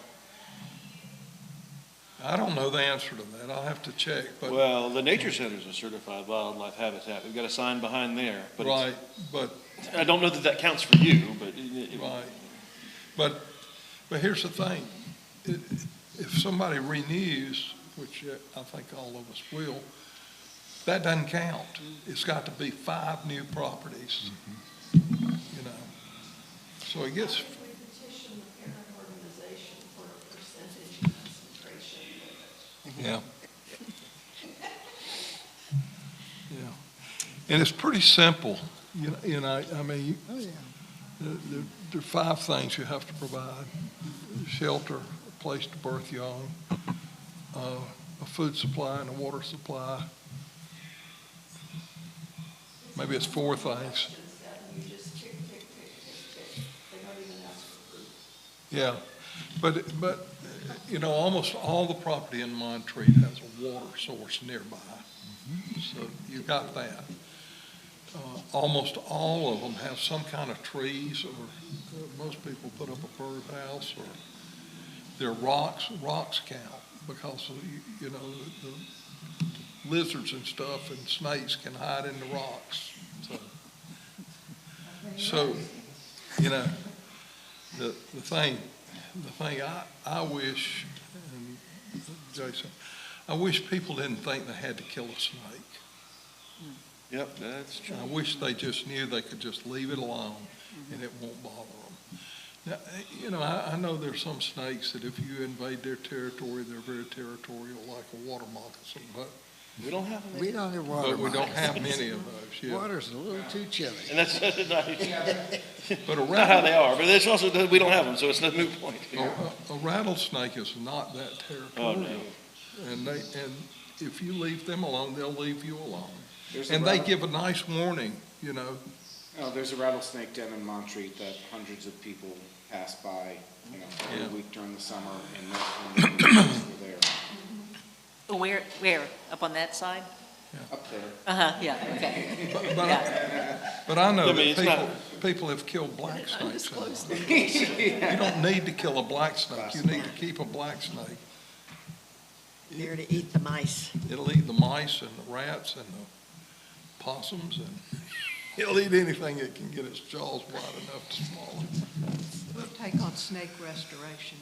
I don't know the answer to that. I'll have to check, but. Well, the nature center's a certified wildlife habitat. We've got a sign behind there. But Right, but, I don't know that that counts for you, but. right. But here's the thing. If somebody renews, which I think all of us will, that doesn't count. It's got to be 5 new properties, you know. So it gets, We petition the parent organization for a percentage concentration limit. yeah. Yeah. And it's pretty simple, you know, I mean, Oh, yeah. there are 5 things you have to provide: shelter, a place to birth young, a food supply and a water supply. Maybe it's 4 things. You just tick, tick, tick, tick, tick. They don't even ask for proof. Yeah, but you know, almost all the property in Montreat has a water source nearby, so you got that. Almost all of them have some kind of trees, or most people put up a birdhouse, or they're rocks. Rocks count, because you know the lizards and stuff and snakes can hide in the rocks. So you know, the thing I wish, and Jason, I wish people didn't think they had to kill a snake. Yep, that's true. I wish they just knew they could just leave it alone and it won't bother them. Now, you know, I know there's some snakes that if you invade their territory, they're very territorial, like a water moccasin, but We don't have them. We don't have water. we don't have moccasins. many of those, yeah. Water's a little too chilly. And that's not, But a not how they are, but it's also, that we don't have them, so it's no moot point. a rattlesnake is not that Oh, territorial. no. And if you leave them alone, they'll leave you alone. There's a And they rattle- give a nice warning, you know. Oh, there's a rattlesnake den in Montreat that hundreds of people pass by, you know, Yeah. every week during the summer, and no one were there. Where? Up on that side? Up there. Uh-huh, yeah, okay. But I know I mean, that it's people have killed black snakes. You don't need to kill a black snake. You need to keep a black snake. There to eat the mice. It'll eat the mice and the rats and the possums, and it'll eat anything it can get its jaws wide enough to swallow. We'll take on snake restoration.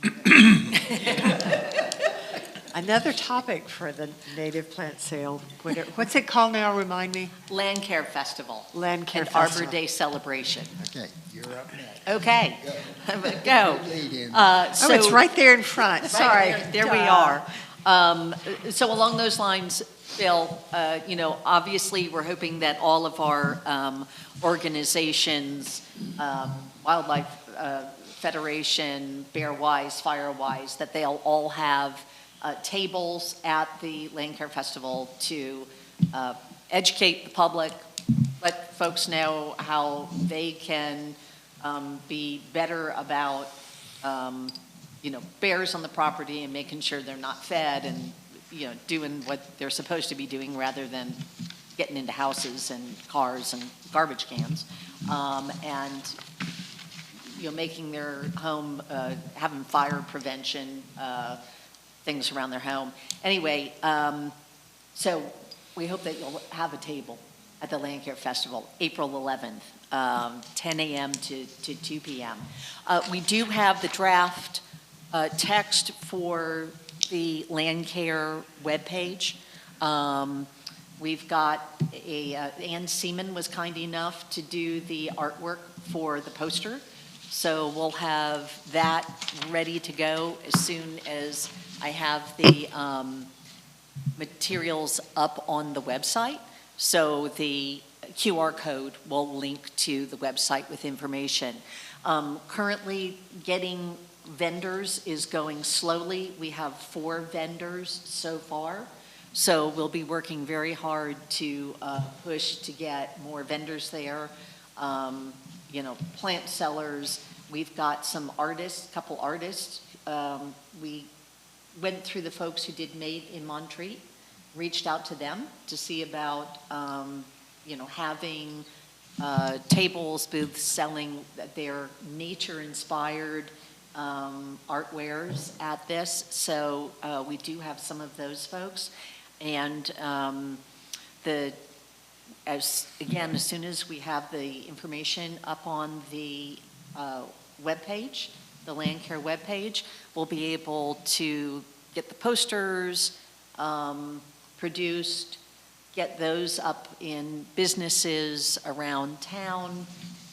Another topic for the native plant sale. What's it called now? Remind me. Landcare Festival. Landcare And Festival. Arbor Day celebration. Okay, you're up next. Okay, go. Lead in. Oh, it's So- right there in front. Right Sorry. There we are. So along those lines, Bill, obviously, we're hoping that all of our organizations, Wildlife Federation, Bear Wise, Fire Wise, that they'll all have tables at the Landcare Festival to educate the public, let folks know how they can be better about bears on the property and making sure they're not fed and, doing what they're supposed to be doing rather than getting into houses and cars and garbage cans. And, making their home, having fire prevention, things around their home. Anyway, so we hope that you'll have a table at the Landcare Festival, April 11th, 10 a.m. to 2 p.m. We do have the draft text for the Landcare webpage. We've got Ann Seaman was kind enough to do the artwork for the poster. So we'll have that ready to go as soon as I have the materials up on the website. So the QR code will link to the website with information. Currently, getting vendors is going slowly. We have 4 vendors so far. So we'll be working very hard to push to get more vendors there. Plant sellers. We've got some artists, couple artists. We went through the folks who did Made in Montreat, reached out to them to see about, having tables, booths, selling their nature-inspired artwares at this. So we do have some of those folks. And as soon as we have the information up on the webpage, the Landcare webpage, we'll be able to get the posters produced, get those up in businesses around town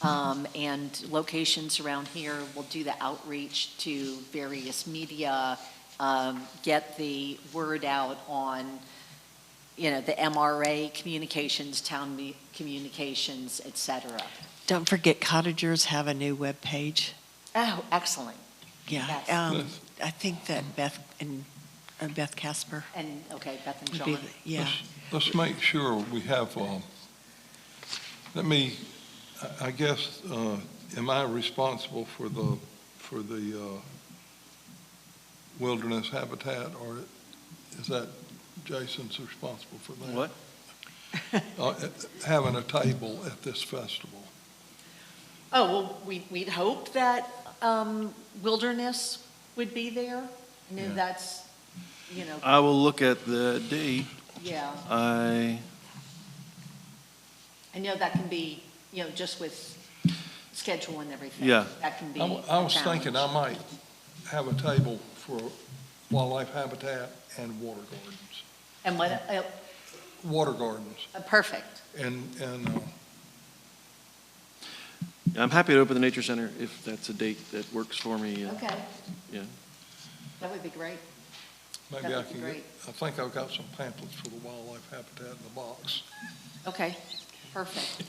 and locations around here. We'll do the outreach to various media, get the word out on the MRA communications, town communications, et cetera. Don't forget, cottagers have a new webpage. Oh, excellent. Yeah. Yes. I think that Beth Casper. And, okay, Beth and would be John. yeah. Let's make sure we have, I guess, am I responsible for the wilderness habitat, or is that Jason's responsible for that? What? Having a table at this festival. Oh, well, we'd hope that Wilderness would be there. I know Yeah. that's, I will look at the date. yeah. I know that can be, just with schedule and everything. Yeah. That can be I a was thinking I challenge. might have a table for wildlife habitat and water gardens. And what, Water gardens. perfect. And I'm happy to open the Nature Center if that's a date that works for me. Okay, Yeah. that would be great. maybe That I would be can great. I think I've got some pamphlets for the wildlife habitat in the box. Okay, perfect.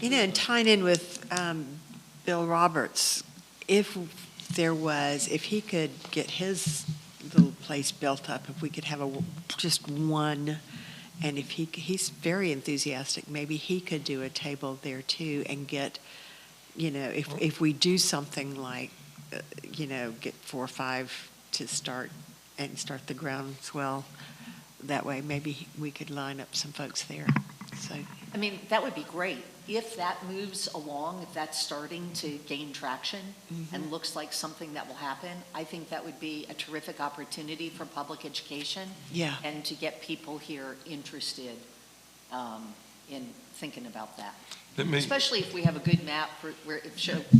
And tying in with Bill Roberts, if he could get his little place built up, if we could have just one, and if he's very enthusiastic, maybe he could do a table there too and get, if we do something like, get 4 or 5 to start the groundswell, that way maybe we could line up some folks there. So, I mean, that would be great. If that moves along, if that's starting to gain traction and looks like something that will happen, I think that would be a terrific opportunity for public education yeah. and to get people here interested in thinking about that. Let me, Especially if we have a good map for where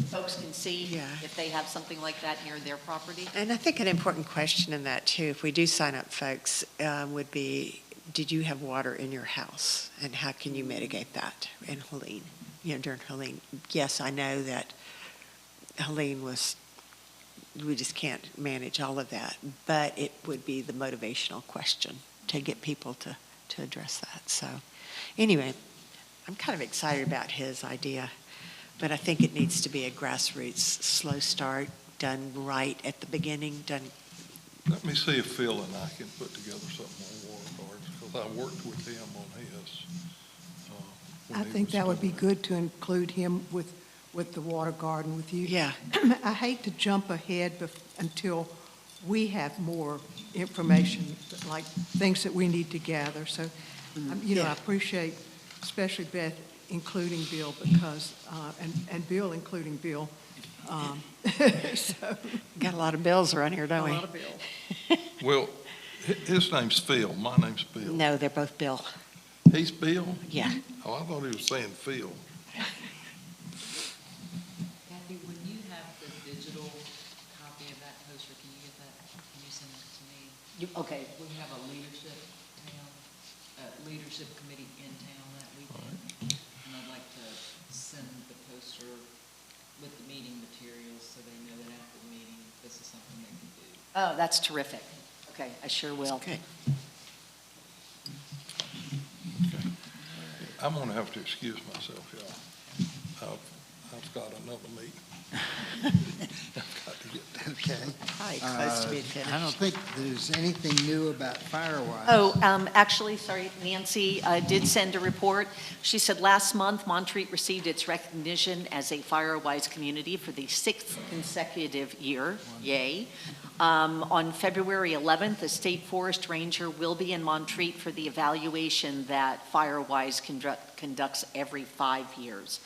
folks can see Yeah. if they have something like that near their property. And I think an important question in that too, if we do sign up folks, would be, did you have water in your house? And how can you mitigate that in Helene, during Helene? Yes, I know that Helene we just can't manage all of that, but it would be the motivational question to get people to address that. So anyway, I'm kind of excited about his idea, but I think it needs to be a grassroots, slow start, done right at the beginning, done. let me see if Phil and I can put together something on water cards, because I worked with him on his. when I he think was that would be doing it. good to include him with the water garden with you. Yeah. I hate to jump ahead until we have more information, like things that we need to gather. So, I Yeah. appreciate, especially Beth including Bill because, and Bill including Bill. So, Got a lot of bills around here, a don't we? lot of Bill. Well, his name's Phil, my name's Bill. No, they're both Bill. He's Bill? Yeah. Oh, I thought he was saying Phil. Kathy, when you have the digital copy of that poster, can you get that, can you send that to me? Okay, We have a leadership committee in town that weekend. And I'd like to send the poster with the meeting materials so they know that after the meeting, this is something they can do. oh, that's terrific. Okay, I sure will. Okay. Okay. I'm gonna have to excuse myself, y'all. I've got another meeting. I've got to get to. Okay. Probably close to being finished. I don't think there's anything new about Firewise. Oh, actually, sorry, Nancy did send a report. She said last month, Montreat received its recognition as a Firewise community for the 6th consecutive year. Yay. On February 11th, a state forest ranger will be in Montreat for the evaluation that Firewise conducts every 5 years.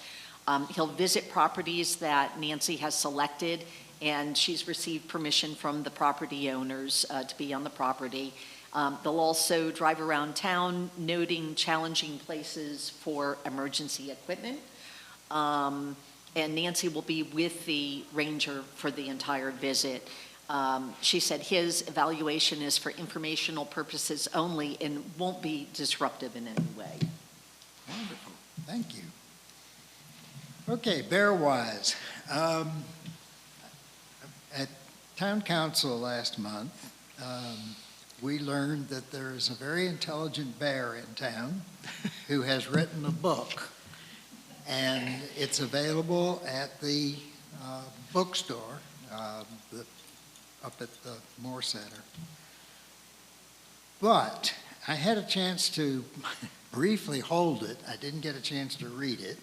He'll visit properties that Nancy has selected, and she's received permission from the property owners to be on the property. They'll also drive around town, noting challenging places for emergency equipment. And Nancy will be with the ranger for the entire visit. She said his evaluation is for informational purposes only and won't be disruptive in any way. Wonderful, thank you. Okay, Bearwise. At Town Council last month, we learned that there is a very intelligent bear in town who has written a book, and it's available at the bookstore up at the Moore Center. But I had a chance to briefly hold it. I didn't get a chance to read it.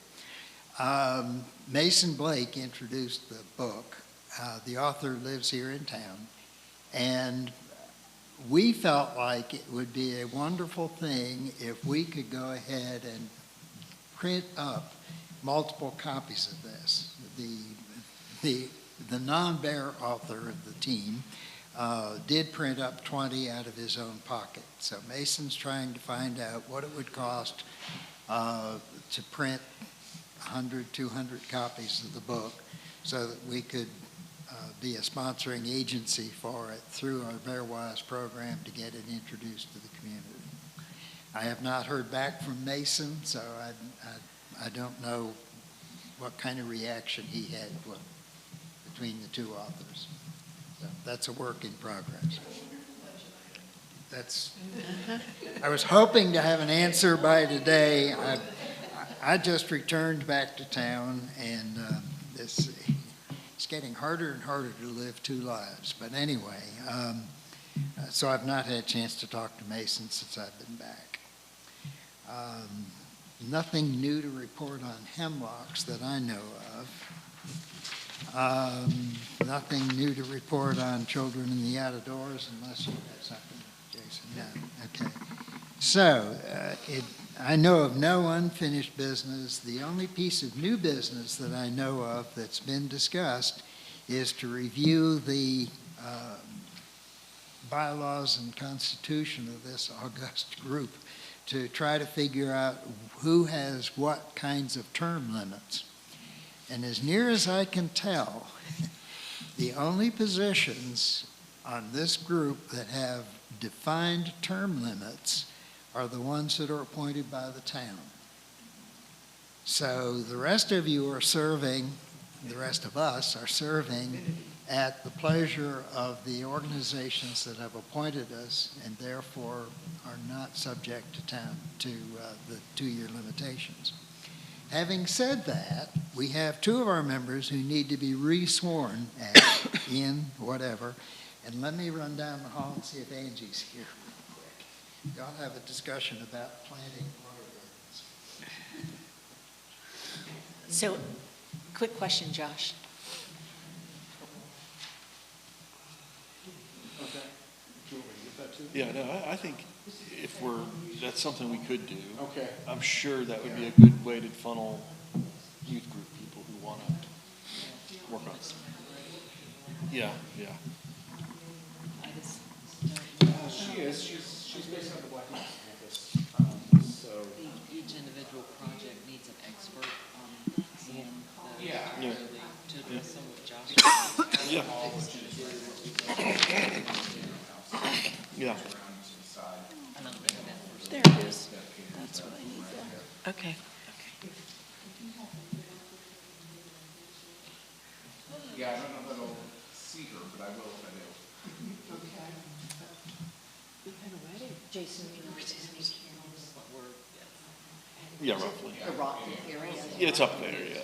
Mason Blake introduced the book. The author lives here in town, and we felt like it would be a wonderful thing if we could go ahead and print up multiple copies of this. The non-bear author of the team did print up 20 out of his own pocket. So Mason's trying to find out what it would cost to print 100, 200 copies of the book so that we could be a sponsoring agency for it through our Bearwise program to get it introduced to the community. I have not heard back from Mason, so I don't know what kind of reaction he had between the two authors. So that's a work in progress. I was hoping to have an answer by today. I just returned back to town, and it's getting harder and harder to live two lives. But anyway, so I've not had a chance to talk to Mason since I've been back. Nothing new to report on Hemlocks that I know of. Nothing new to report on Children in the Out of Doors, unless you have something, Jason. No, okay. So I know of no unfinished business. The only piece of new business that I know of that's been discussed is to review the bylaws and constitution of this august group to try to figure out who has what kinds of term limits. And as near as I can tell, the only positions on this group that have defined term limits are the ones that are appointed by the town. So the rest of you are serving, the rest of us are serving at the pleasure of the organizations that have appointed us and therefore are not subject to the 2-year limitations. Having said that, we have 2 of our members who need to be re-sworn in whatever. And let me run down the hall and see if Angie's here real quick. Y'all have a discussion about planting water gardens. So, quick question, Josh. Yeah, no, I think if that's something we could do. Okay. I'm sure that would be a good way to funnel youth group people who want to work on it. Yeah, yeah. I just She is, she's based on the Black Mountain campus, so. think each individual project needs an expert on seeing the, Yeah. Yeah. to address some of Josh's. Yeah. Yeah. I don't know that. There it is. That's what I need there. Okay. Yeah, I don't know if I'll see her, but I will if I do. Jason, Yeah, roughly. the rock area? Yeah, it's up there, yeah.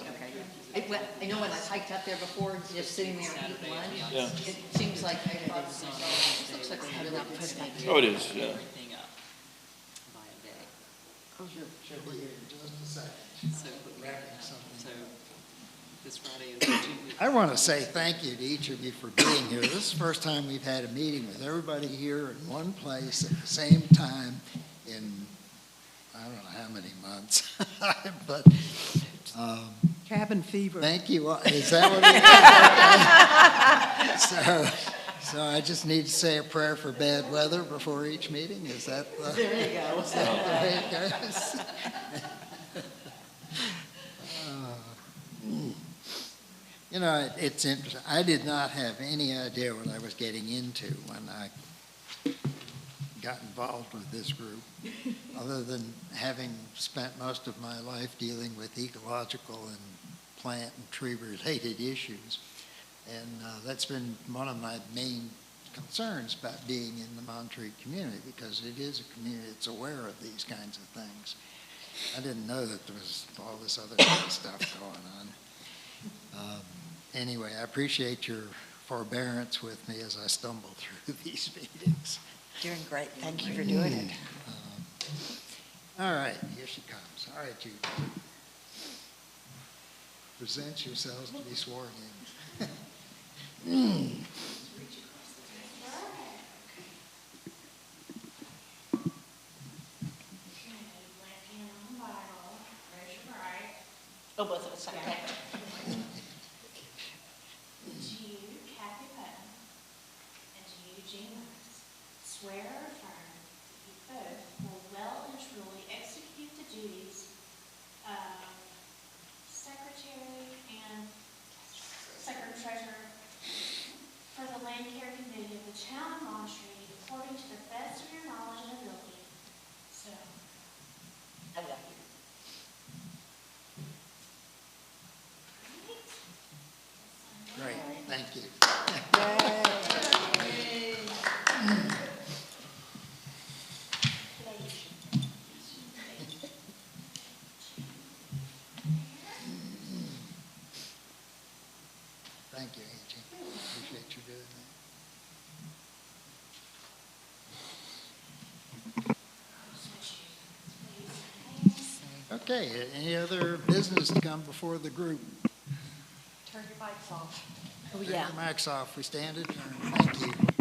Okay. I know when I hiked up there before, just sitting there eating lunch, Yeah. it seems like I thought, this looks like a good enough picnic. Oh, it is, yeah. Everything up by a day. She'll be here in just a second. So, Wrapping something. so this Friday is 2 weeks. I want to say thank you to each of you for being here. This is the first time we've had a meeting with everybody here in one place at the same time in, I don't know how many months. But Cabin fever. thank you. Is that what it is? So I just need to say a prayer for bad weather before each meeting? Is that the? There you go. Is that the way it goes? You know, it's interesting. I did not have any idea what I was getting into when I got involved with this group, other than having spent most of my life dealing with ecological and plant and tree-related issues. And that's been one of my main concerns about being in the Montreat community, because it is a community that's aware of these kinds of things. I didn't know that there was all this other kind of stuff going on. Anyway, I appreciate your forbearance with me as I stumble through these meetings. Doing great. Thank you for doing it. All right, here she comes. All right, you present yourselves to be sworn in. Oh, both of us, okay. To you, Kathy Putnam, and to you, Jean Lawrence, swear or affirm that you both will well and truly execute the duties of Secretary and Secretary-Treasurer for the Landcare Committee of the Town of Montreat according to the best of your knowledge and ability. So, I love you. Great, thank you. Thank you, Angie. Appreciate you doing that. Okay, any other business to come before the group? Turn your mics off. Oh, Turn yeah. your mics off. We stand adjourned. Thank you.